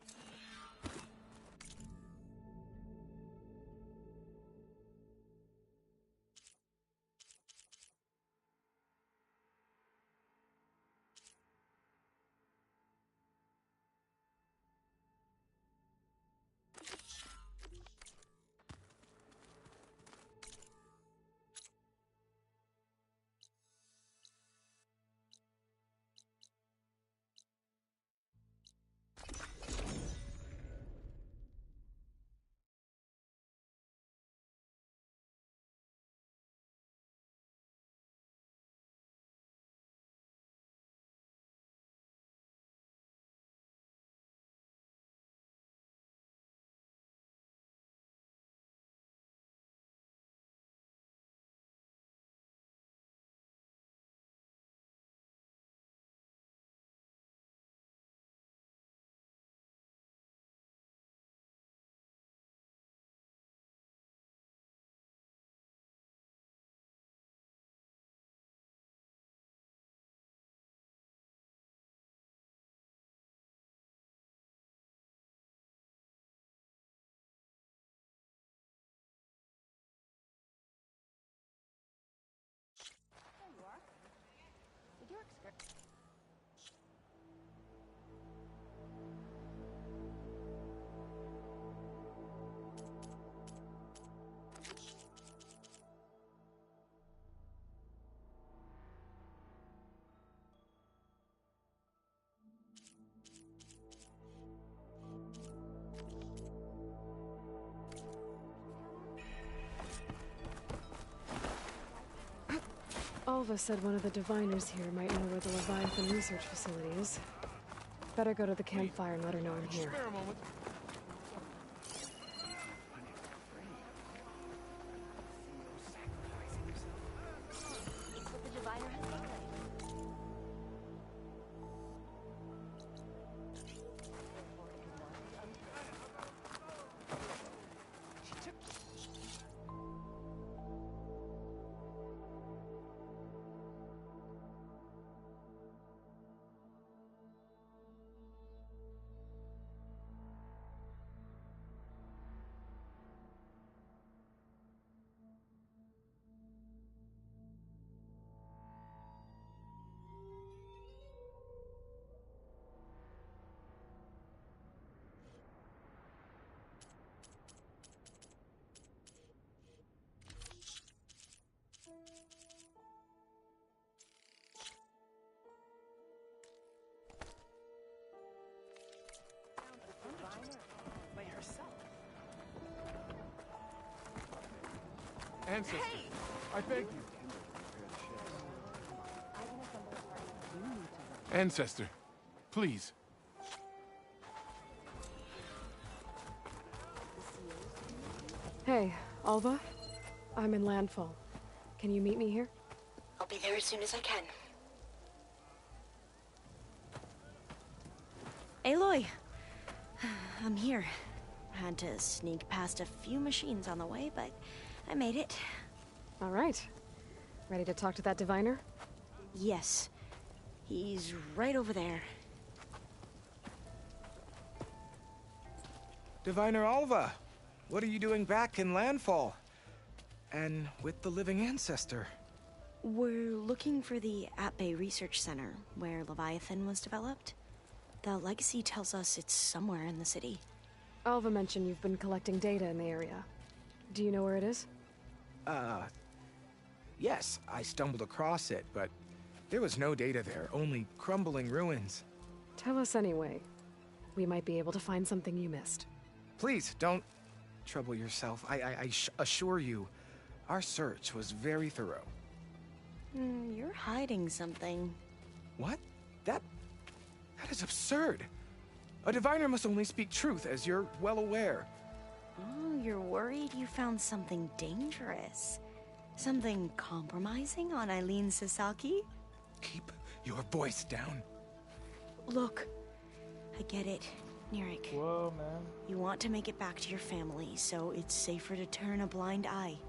Alva said one of the diviners here might know where the Leviathan research facility is. Better go to the campfire and let her know I'm here. Spare a moment. Ancestor, I beg you. Ancestor, please. Hey, Alva? I'm in Landfall. Can you meet me here? I'll be there as soon as I can. Aloy! I'm here. Had to sneak past a few machines on the way, but I made it. All right. Ready to talk to that diviner? Yes. He's right over there. Diviner Alva, what are you doing back in Landfall? And with the living ancestor? We're looking for the At-Bay Research Center, where Leviathan was developed. The legacy tells us it's somewhere in the city. Alva mentioned you've been collecting data in the area. Do you know where it is? Yes, I stumbled across it, but there was no data there, only crumbling ruins. Tell us anyway. We might be able to find something you missed. Please, don't trouble yourself. I assure you, our search was very thorough. You're hiding something. What? That is absurd. A diviner must only speak truth, as you're well aware. Oh, you're worried you found something dangerous? Something compromising on Eileen Sasaki? Keep your voice down. Look, I get it, Nirik. Whoa, man. You want to make it back to your family, so it's safer to turn a blind eye.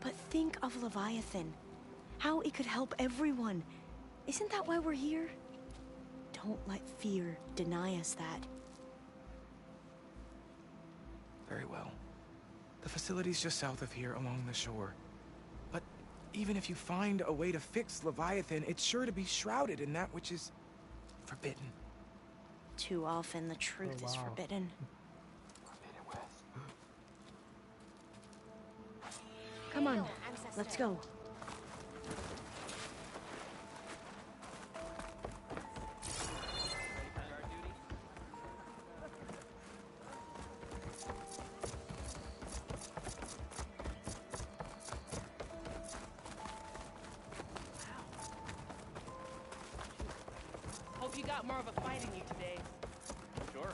But think of Leviathan. How it could help everyone. Isn't that why we're here? Don't let fear deny us that. Very well. The facility's just south of here, along the shore. But even if you find a way to fix Leviathan, it's sure to be shrouded in that which is forbidden. Too often the truth is forbidden. Come on, let's go. Hope you got more of a fight in you today. Sure.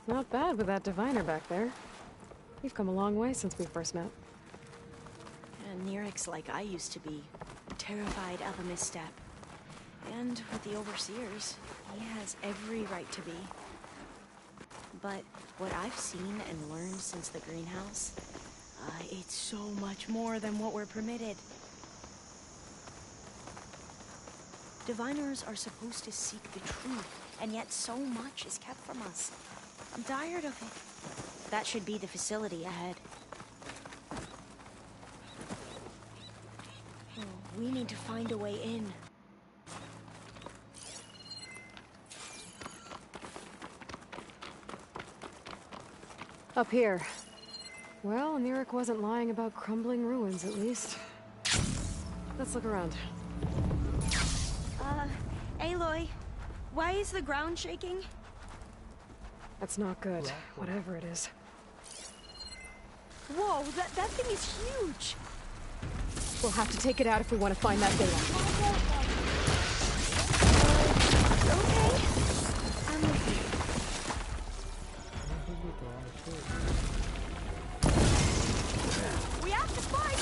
Not bad with that diviner back there. You've come a long way since we first met. And Nirik's like I used to be, terrified of a misstep. And with the Overseers, he has every right to be. But what I've seen and learned since the greenhouse, it's so much more than what we're permitted. Diviners are supposed to seek the truth, and yet so much is kept from us. I'm tired of it. That should be the facility ahead. Oh, we need to find a way in. Up here. Well, Nirik wasn't lying about crumbling ruins, at least. Let's look around. Aloy, why is the ground shaking? That's not good, whatever it is. Whoa, that thing is huge! We'll have to take it out if we want to find that data. Okay. I'm with you. We have to fight!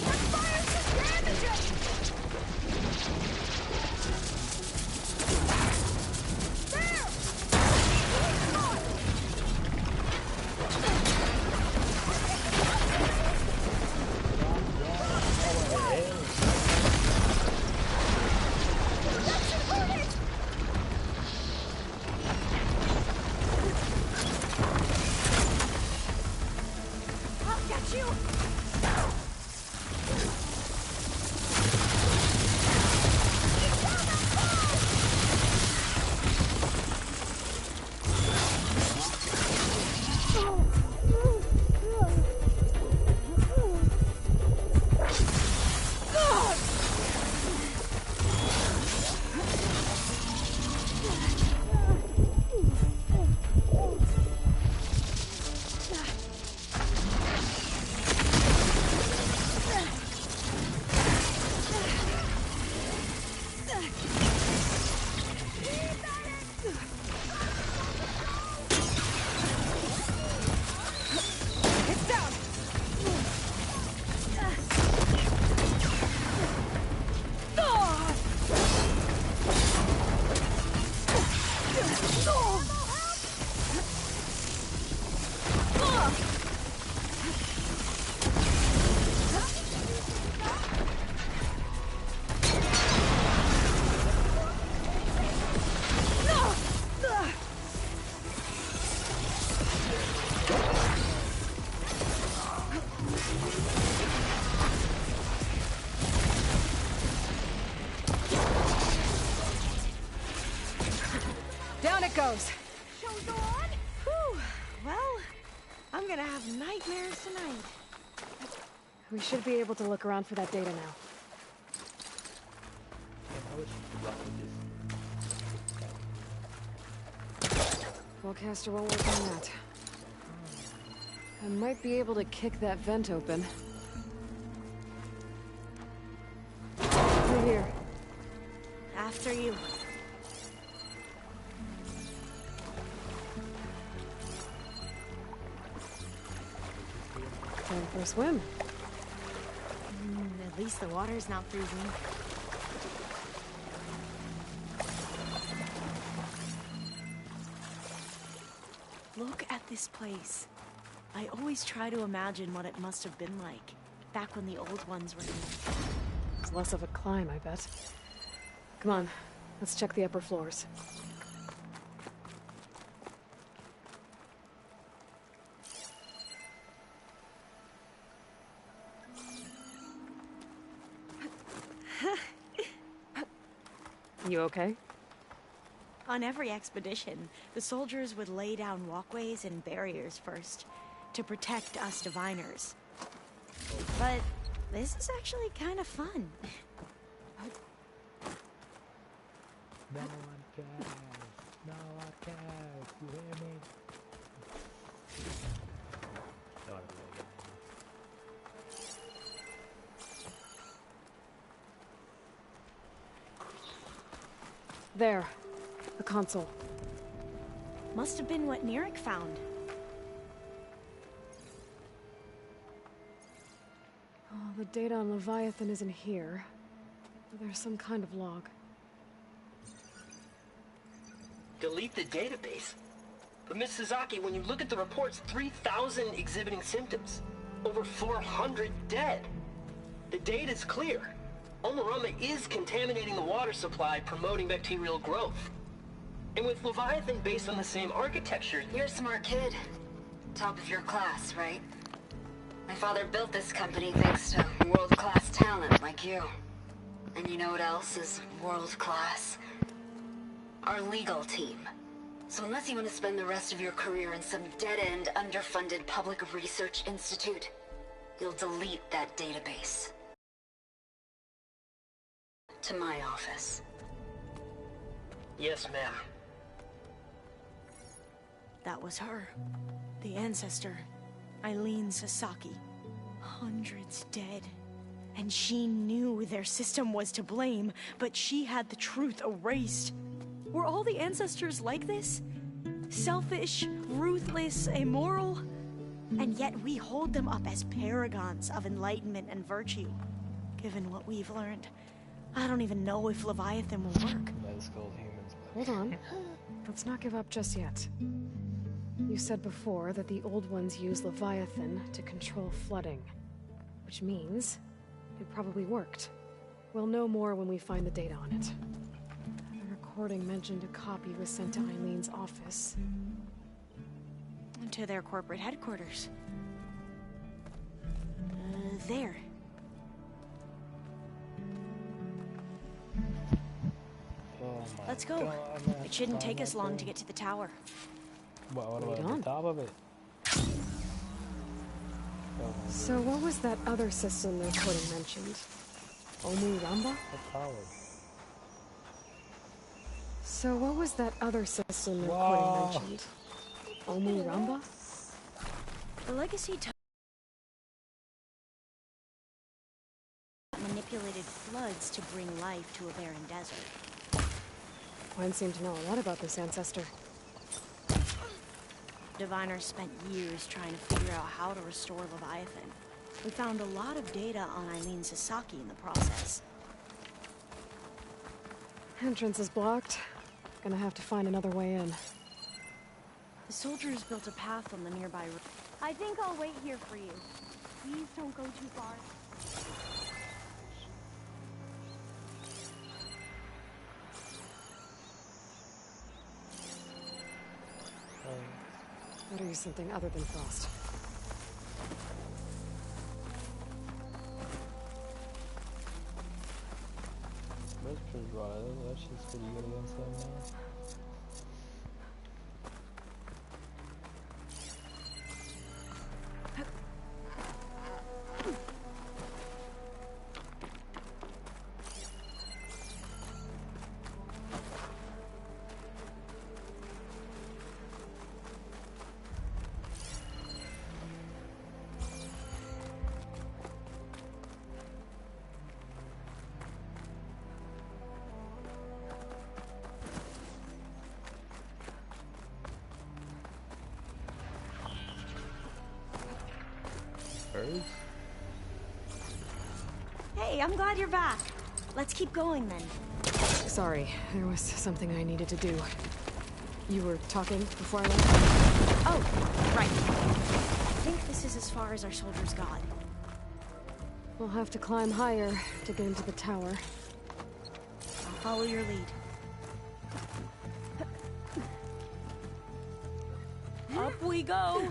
That fire's just damaging! There! Come on! That should hurt it! I'll get you! It's down! Down it goes. Show's go on? Whew. Well, I'm gonna have nightmares tonight. We should be able to look around for that data now. Spellcaster won't work on that. I might be able to kick that vent open. Through here. After you. Time for a swim. At least the water's not freezing. Look at this place. I always try to imagine what it must have been like, back when the old ones were here. It's less of a climb, I bet. Come on, let's check the upper floors. You okay? On every expedition, the soldiers would lay down walkways and barriers first, to protect us diviners. But this is actually kind of fun. No one cares. No one cares. You hear me? No, There. The console. Must have been what Neric found. Oh, the data on Leviathan isn't here. There's some kind of log. Delete the database? But Miss Sasaki, when you look at the reports, 3,000 exhibiting symptoms. Over 400 dead. The data's clear. Omarama is contaminating the water supply, promoting bacterial growth. And with Leviathan based on the same architecture... You're a smart kid. Top of your class, right? My father built this company thanks to world-class talent like you. And you know what else is world-class? Our legal team. So unless you want to spend the rest of your career in some dead-end, underfunded public research institute, you'll delete that database. To my office. Yes, ma'am. That was her. The ancestor, Eileen Sasaki. Hundreds dead. And she knew their system was to blame, but she had the truth erased. Were all the ancestors like this? Selfish, ruthless, immoral? And yet we hold them up as paragons of enlightenment and virtue. Given what we've learned, I don't even know if Leviathan will work. Hold on. Let's not give up just yet. You said before that the Old Ones use Leviathan to control flooding. Which means it probably worked. We'll know more when we find the data on it. The recording mentioned a copy was sent to Eileen's office. To their corporate headquarters. There. Let's go. It shouldn't take us long to get to the tower. What about the top of it? So what was that other system the recording mentioned? Omu Ramba? The tower. So what was that other system the recording mentioned? Omu Ramba? The legacy manipulated floods to bring life to a barren desert. Gwen seemed to know a lot about this ancestor. Diviners spent years trying to figure out how to restore Leviathan. We found a lot of data on Eileen Sasaki in the process. Entrance is blocked. Gonna have to find another way in. The soldiers built a path on the nearby road. I think I'll wait here for you. Please don't go too far. Better use something other than frost. That's pretty right. That shit's pretty good against them now. Hey, I'm glad you're back. Let's keep going then. Sorry, there was something I needed to do. You were talking before I left? Oh, right. I think this is as far as our soldiers got. We'll have to climb higher to get into the tower. I'll follow your lead. Up we go!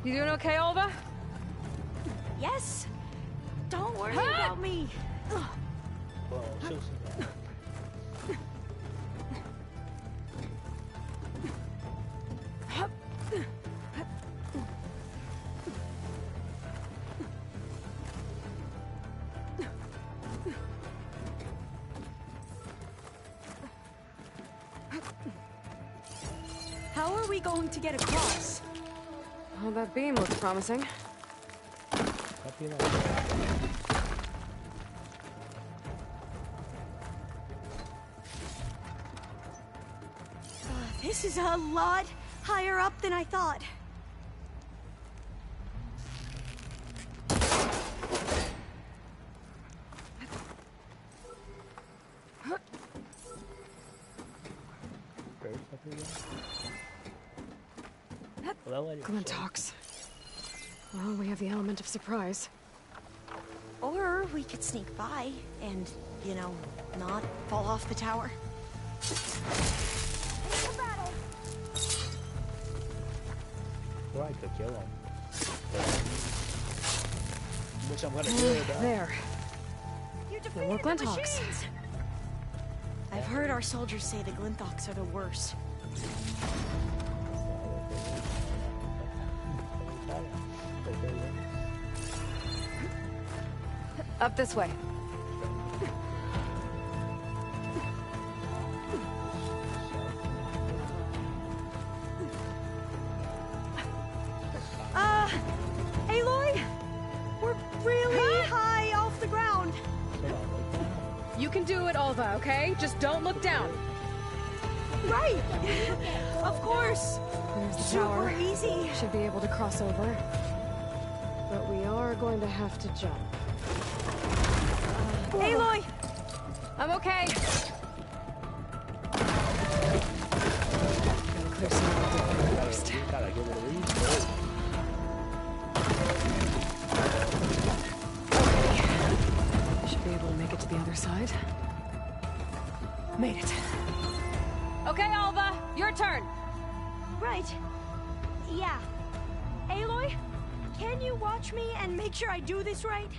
You doing okay, Olva? Yes! Don't worry about me! How are we going to get across? Well, that beam looks promising. This is a lot higher up than I thought. Glintox. Well, we have the element of surprise. Or we could sneak by and, you know, not fall off the tower. Right to kill him. which I'm gonna do. There. You No more defeated the Glinthawks. machines! I've heard our soldiers say the Glinthawks are the worst. Up this way. Aloy! We're really high off the ground. You can do it, Alva, okay? Just don't look down. Right! Of course! There's the Super tower. easy. Should be able to cross over. But we are going to have to jump. Aloy! I'm okay. Gotta clear some of the debris first. Gotta get rid of these. Okay. Should be able to make it to the other side. Made it. Okay, Alva, your turn. Right. Yeah. Aloy, can you watch me and make sure I do this right?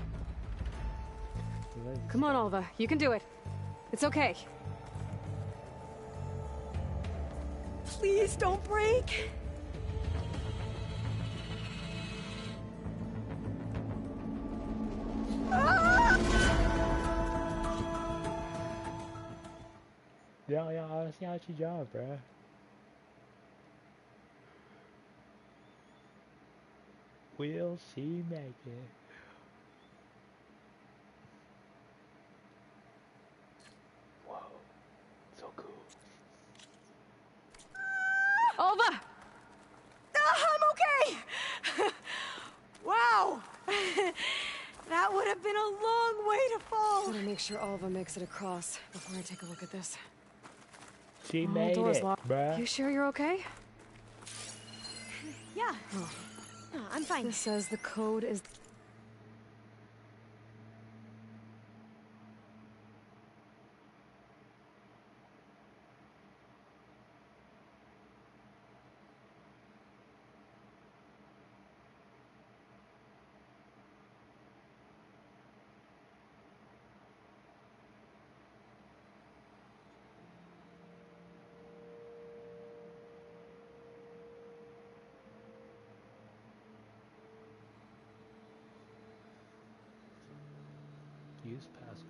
Come on, Alva, you can do it. It's okay. Please don't break. Yeah, I wanna see how you jump, bruh. Will she make it? Whoa, so cool. Alva! I'm okay! Wow! That would have been a long way to fall. Gotta make sure Alva makes it across before I take a look at this. She Oh, made door's it, locked. bruh. You sure you're okay? Yeah. Oh. No, I'm fine. This says the code is... Use password.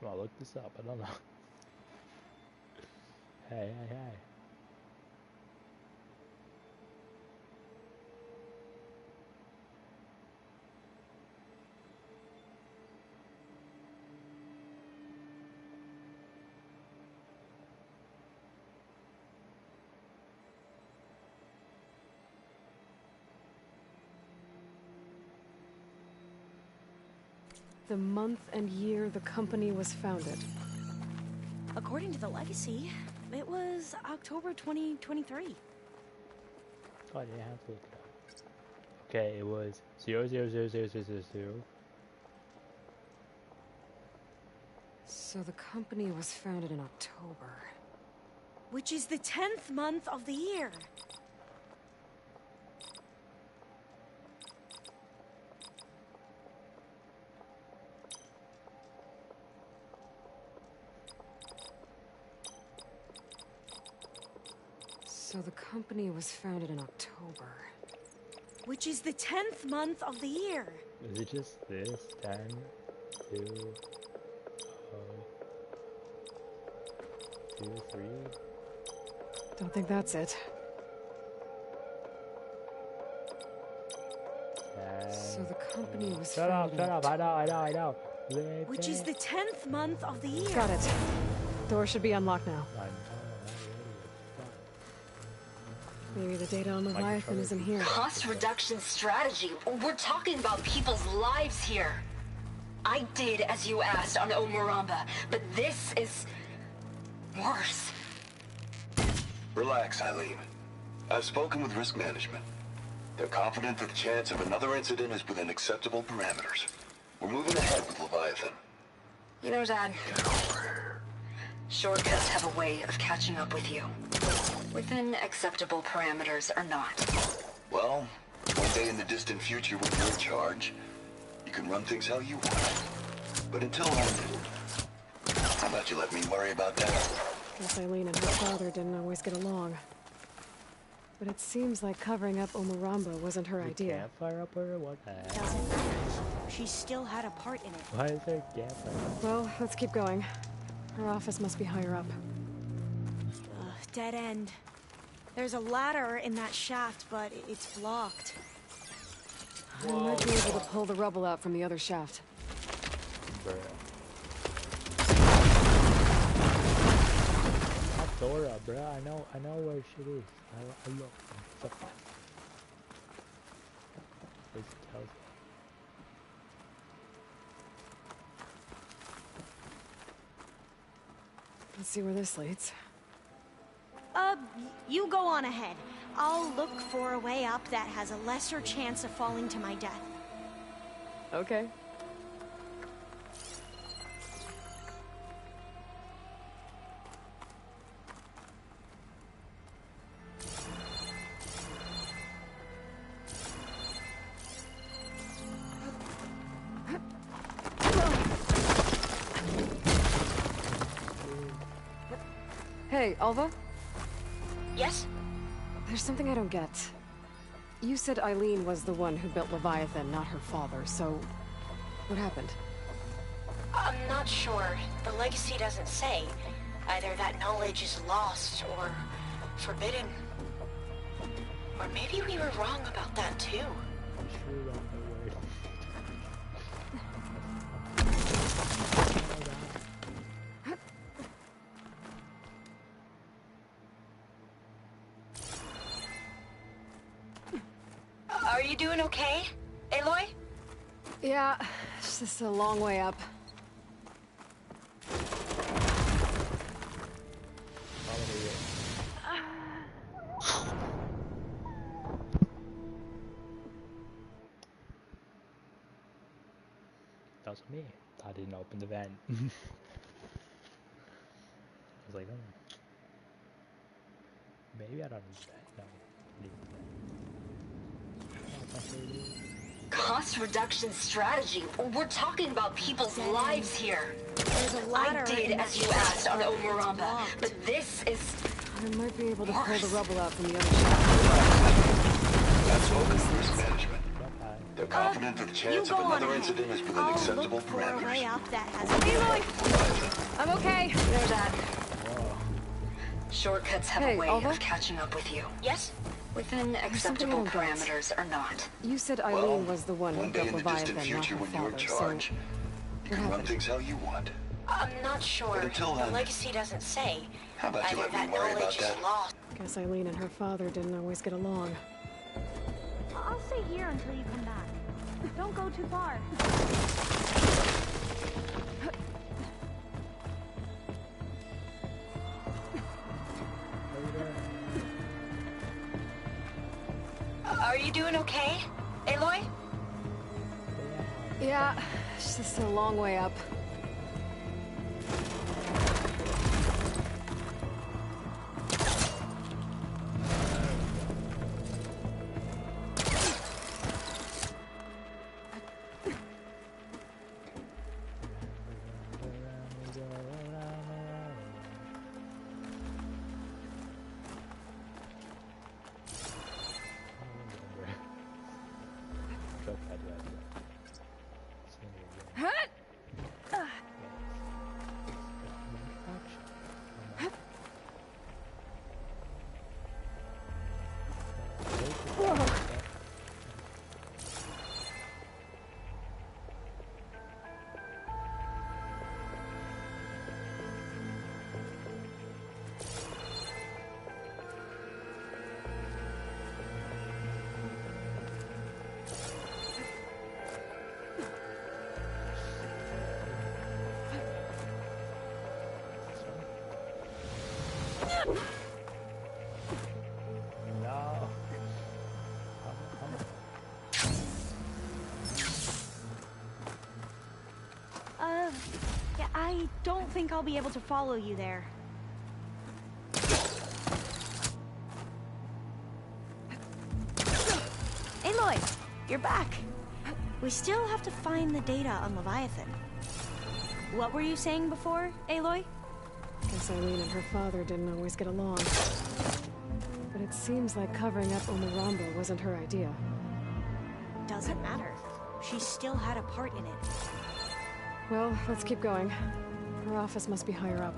I'll look this up, I don't know. Hey. The month and year the company was founded. According to the legacy, it was October 2023. Oh, I didn't have to look it up. Okay, it was 000000. So the company was founded in October. Which is the 10th month of the year. So the company was founded in October. Which is the 10th month of the year. Is it just this? 10, 2, 2, 3? Don't think that's it. 10. So the company was Shut up, founded shut up, I know. Which is the 10th month of the year. Got it. Door should be unlocked now. Maybe the data on Leviathan is in here. Cost reduction strategy. We're talking about people's lives here. I did as you asked on Omuramba, but this is... worse. Relax, Eileen. I've spoken with risk management. They're confident that the chance of another incident is within acceptable parameters. We're moving ahead with Leviathan. You know, Dad, shortcuts have a way of catching up with you. Within acceptable parameters or not. Well, one day in the distant future when you're in charge, you can run things how you want. But until then, how about you let me worry about that? Guess Eileen and her father didn't always get along. But it seems like covering up Omuramba wasn't her idea. Campfire up her? What the heck? Doesn't matter. She still had a part in it. Why is there a campfire? Well, let's keep going. Her office must be higher up. Dead end. There's a ladder in that shaft, but it's blocked. I might be able to pull the rubble out from the other shaft. Dora, bruh. I know where she is. I look. Fuck that. This tells me. Let's see where this leads. You go on ahead. I'll look for a way up that has a lesser chance of falling to my death. Okay. Hey, Alva? Yes? There's something I don't get. You said Eileen was the one who built Leviathan, not her father, so... what happened? I'm not sure. The legacy doesn't say. Either that knowledge is lost or forbidden. Or maybe we were wrong about that too. I'm sure you don't know where. Are you doing okay, Aloy? Yeah, it's just a long way up. That was me. I didn't open the vent. I was like, oh. Maybe I don't need that. No. Cost reduction strategy. We're talking about people's lives here. There's a ladder. I did as you asked on Omuramba, but this is... I might be able to worse. pull the rubble out from the other shaft. That's spoken with risk management. They're confident that the chance of another incident is within acceptable parameters. I'm okay. There's that. Shortcuts have a way Alva? of catching up with you. Yes? Within acceptable parameters or not. You said Eileen was the one who One day built in the Leviathan, distant not future her when you're in father, charge, you can run things how you want. I'm not sure. But until the then, legacy doesn't say. how about you Either let me that worry about knowledge is that? lost. Guess Eileen and her father didn't always get along. I'll stay here until you come back. Don't go too far. Are you doing okay, Aloy? Yeah, it's just a long way up. No. Yeah, I don't think I'll be able to follow you there. Aloy, you're back. We still have to find the data on Leviathan. What were you saying before, Aloy? Guess Eileen and her father didn't always get along. But it seems like covering up Umurambo wasn't her idea. Doesn't matter. She still had a part in it. Well, let's keep going. Her office must be higher up.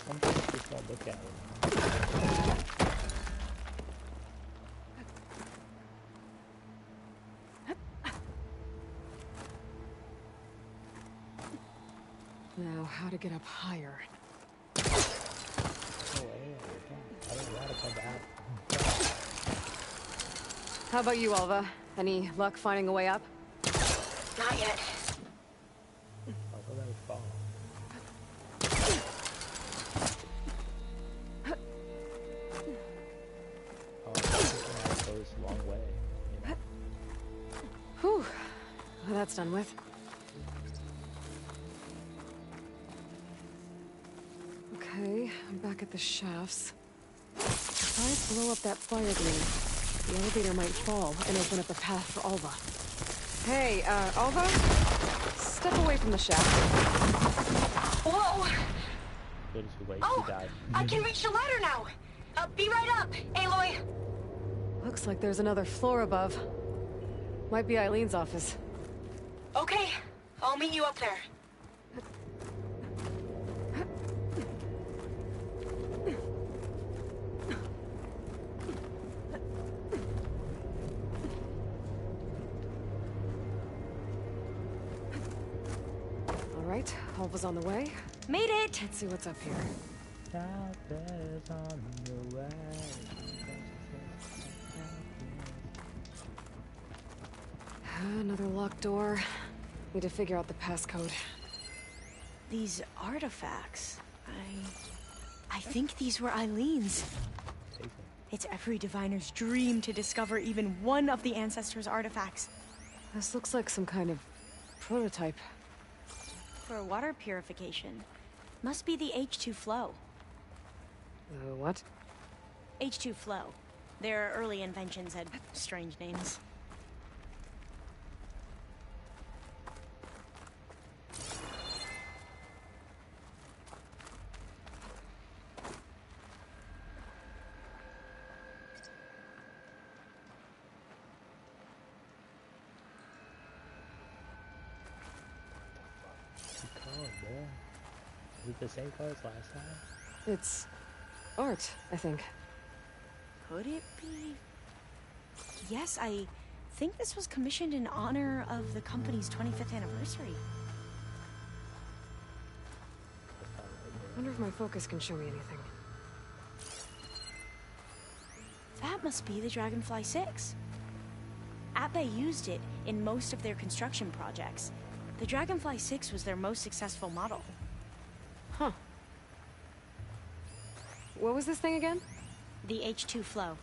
Sometimes just don't look at it. Now, how to get up higher? Oh, I don't want to come back. How about you, Alva? Any luck finding a way up? Not yet. I'll go let it fall. Oh, goes a long way. You know? Whew. Well, that's done with. Okay, I'm back at the shafts. If I blow up that fire grenade, the elevator might fall and open up a path for Alva. Hey, Alva? Step away from the shaft. Whoa! Good as way Oh, she died. I can reach the ladder now. Be right up, Aloy. Looks like there's another floor above. Might be Eileen's office. Okay, I'll meet you up there. All right, Alva's on the way. Made it! Let's see what's up here. Is on the way. Another locked door. Need to figure out the passcode. These artifacts, I think these were Eileen's. It's every diviner's dream to discover even one of the ancestors' artifacts. This looks like some kind of prototype. For water purification. Must be the H2 flow. What? H2 flow. Their early inventions had strange names. There. Is it the same color as last time? It's art, I think. Could it be? Yes, I think this was commissioned in honor of the company's 25th anniversary. I wonder if my focus can show me anything. That must be the Dragonfly 6. Atbay used it in most of their construction projects. The Dragonfly 6 was their most successful model. Huh. What was this thing again? The H2 Flow.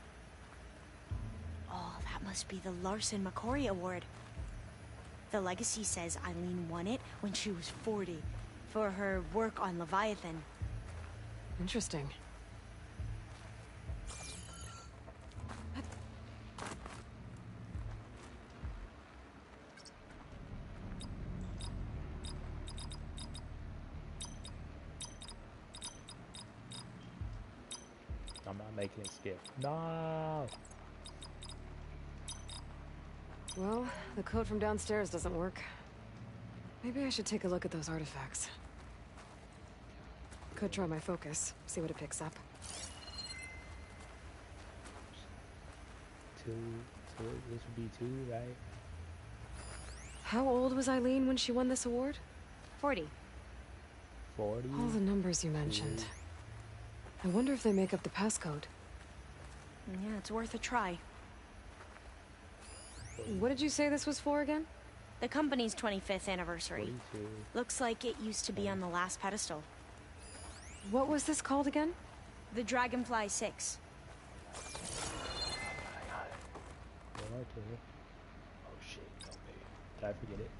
Oh, that must be the Larson McCory Award. The legacy says Eileen won it when she was 40 for her work on Leviathan. Interesting. I'm not making it skip. No! Well, the code from downstairs doesn't work. Maybe I should take a look at those artifacts. Could try my focus, see what it picks up. This would be 2, right? How old was Eileen when she won this award? 40. 40? All the numbers you mentioned. I wonder if they make up the passcode. Yeah, it's worth a try. What did you say this was for again? The company's 25th anniversary. 42. Looks like it used to be on the last pedestal. What was this called again? The Dragonfly 6. Oh shit, no, baby. Did I forget it?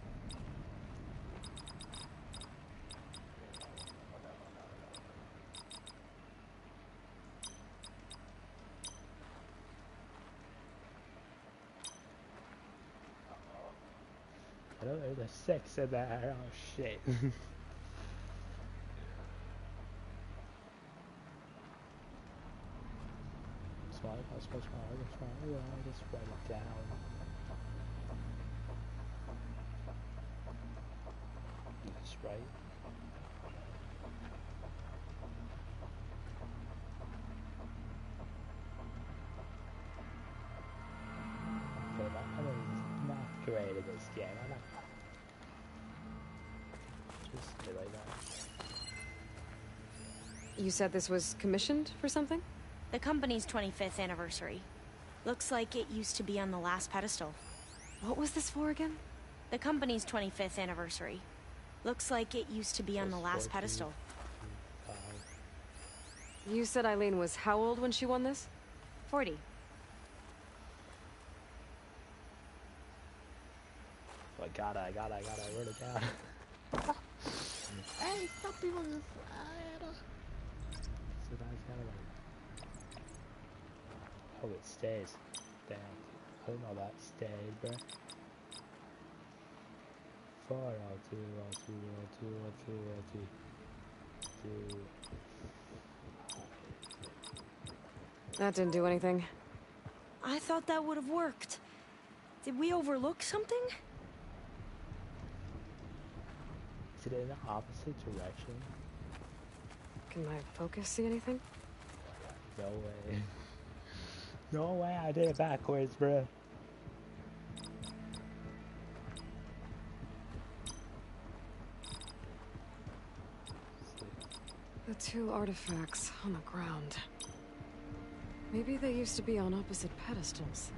I don't know, there's 6 in there. Oh shit. Small, just write it down. That's right. I'm not great at this game. I'm not. Just do like that. You said this was commissioned for something? The company's 25th anniversary. Looks like it used to be on the last pedestal. What was this for again? The company's 25th anniversary. Looks like it used to be on the last pedestal. You said Eileen was how old when she won this? 40. I gotta write it down. Hey, stop people just so that's kind of like. Oh, it stays. Damn. I didn't know that stayed, bro. 4, 2, 2. That didn't do anything. I thought that would have worked. Did we overlook something? Is it in the opposite direction? Can my focus see anything? No way. No way, I did it backwards, bruh. The 2 artifacts on the ground. Maybe they used to be on opposite pedestals.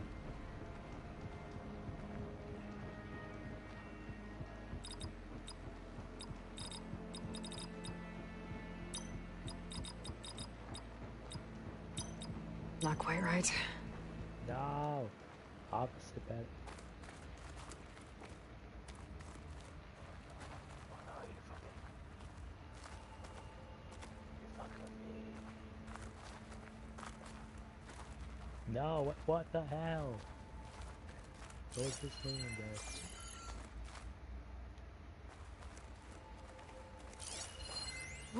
Not quite right. No. Opposite bed. No, what the hell? What does this mean, bro?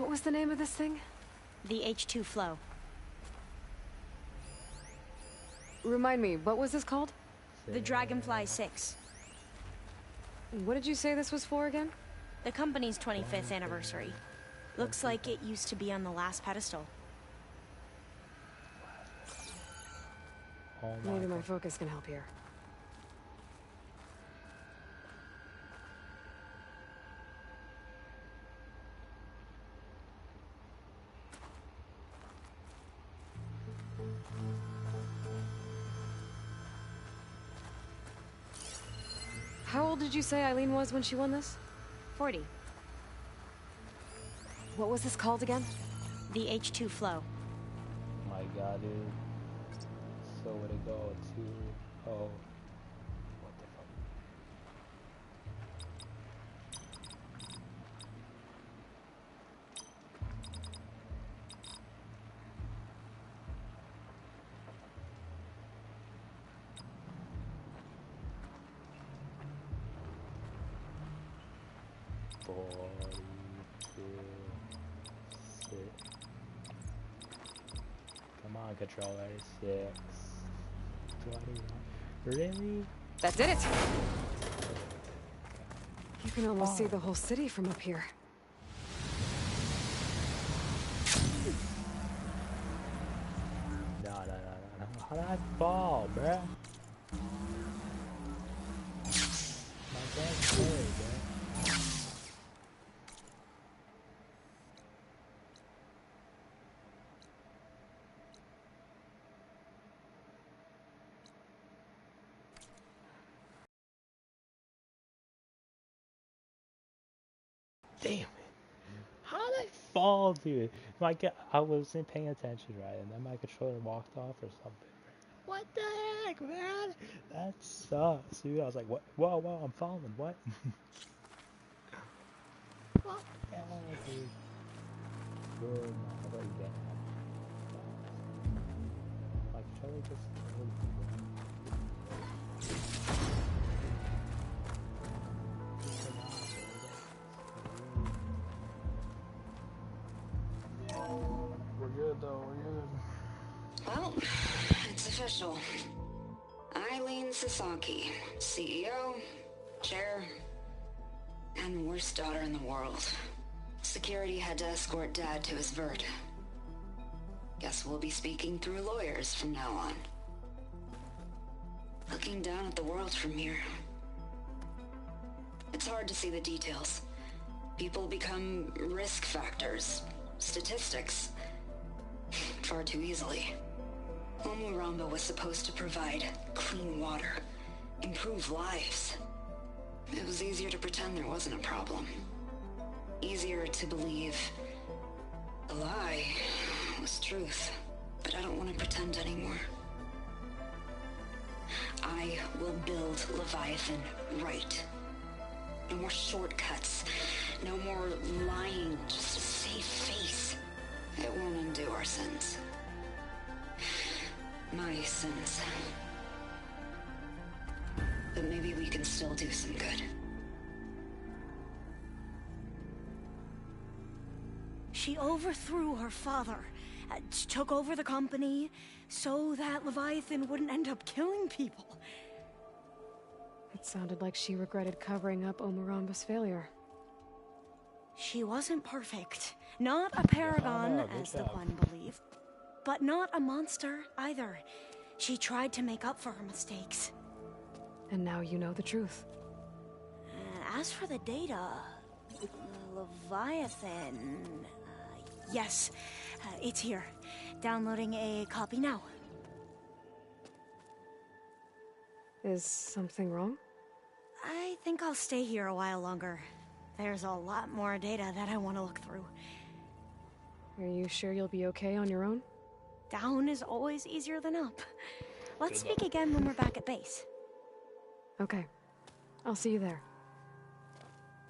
What was the name of this thing? The H2 Flow. Remind me, what was this called? The Dragonfly 6. What did you say this was for again? The company's 25th anniversary. Looks like it used to be on the last pedestal. Oh Maybe my focus can help here. How old did you say Eileen was when she won this? 40. What was this called again? The H2 flow. Oh my god, dude. So would it go to... Oh. What the fuck? Come on, controller. 6. 21. Really? That did it! You can almost see the whole city from up here. No. How did I fall, bruh? My dad's scary, bruh. Damn it. How did I fall, dude? I wasn't paying attention, right? And then my controller walked off or something. What the heck, man? That sucks, dude. I was like, what? Whoa, I'm falling. What? What the hell, dude? Good, man. How about you get my controller just... We're good though, we're good. Well, it's official. Eileen Sasaki, CEO, chair, and the worst daughter in the world. Security had to escort Dad to his vert. Guess we'll be speaking through lawyers from now on. Looking down at the world from here. It's hard to see the details. People become risk factors, statistics, far too easily. Omuramba was supposed to provide clean water, improve lives. It was easier to pretend there wasn't a problem. Easier to believe a lie was truth. But I don't want to pretend anymore. I will build Leviathan right. No more shortcuts. No more lying just to save face. It won't undo our sins. My sins. But maybe we can still do some good. She overthrew her father, took over the company, so that Leviathan wouldn't end up killing people. It sounded like she regretted covering up Omuramba's failure. She wasn't perfect. Not a paragon, as the Glen believed. But not a monster, either. She tried to make up for her mistakes. And now you know the truth. As for the data... Leviathan... yes, it's here. Downloading a copy now. Is something wrong? I think I'll stay here a while longer. There's a lot more data that I want to look through. Are you sure you'll be okay on your own? Down is always easier than up. Let's speak again when we're back at base. Okay. I'll see you there.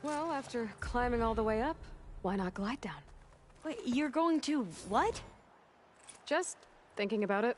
Well, after climbing all the way up, why not glide down? Wait, you're going to what? Just thinking about it.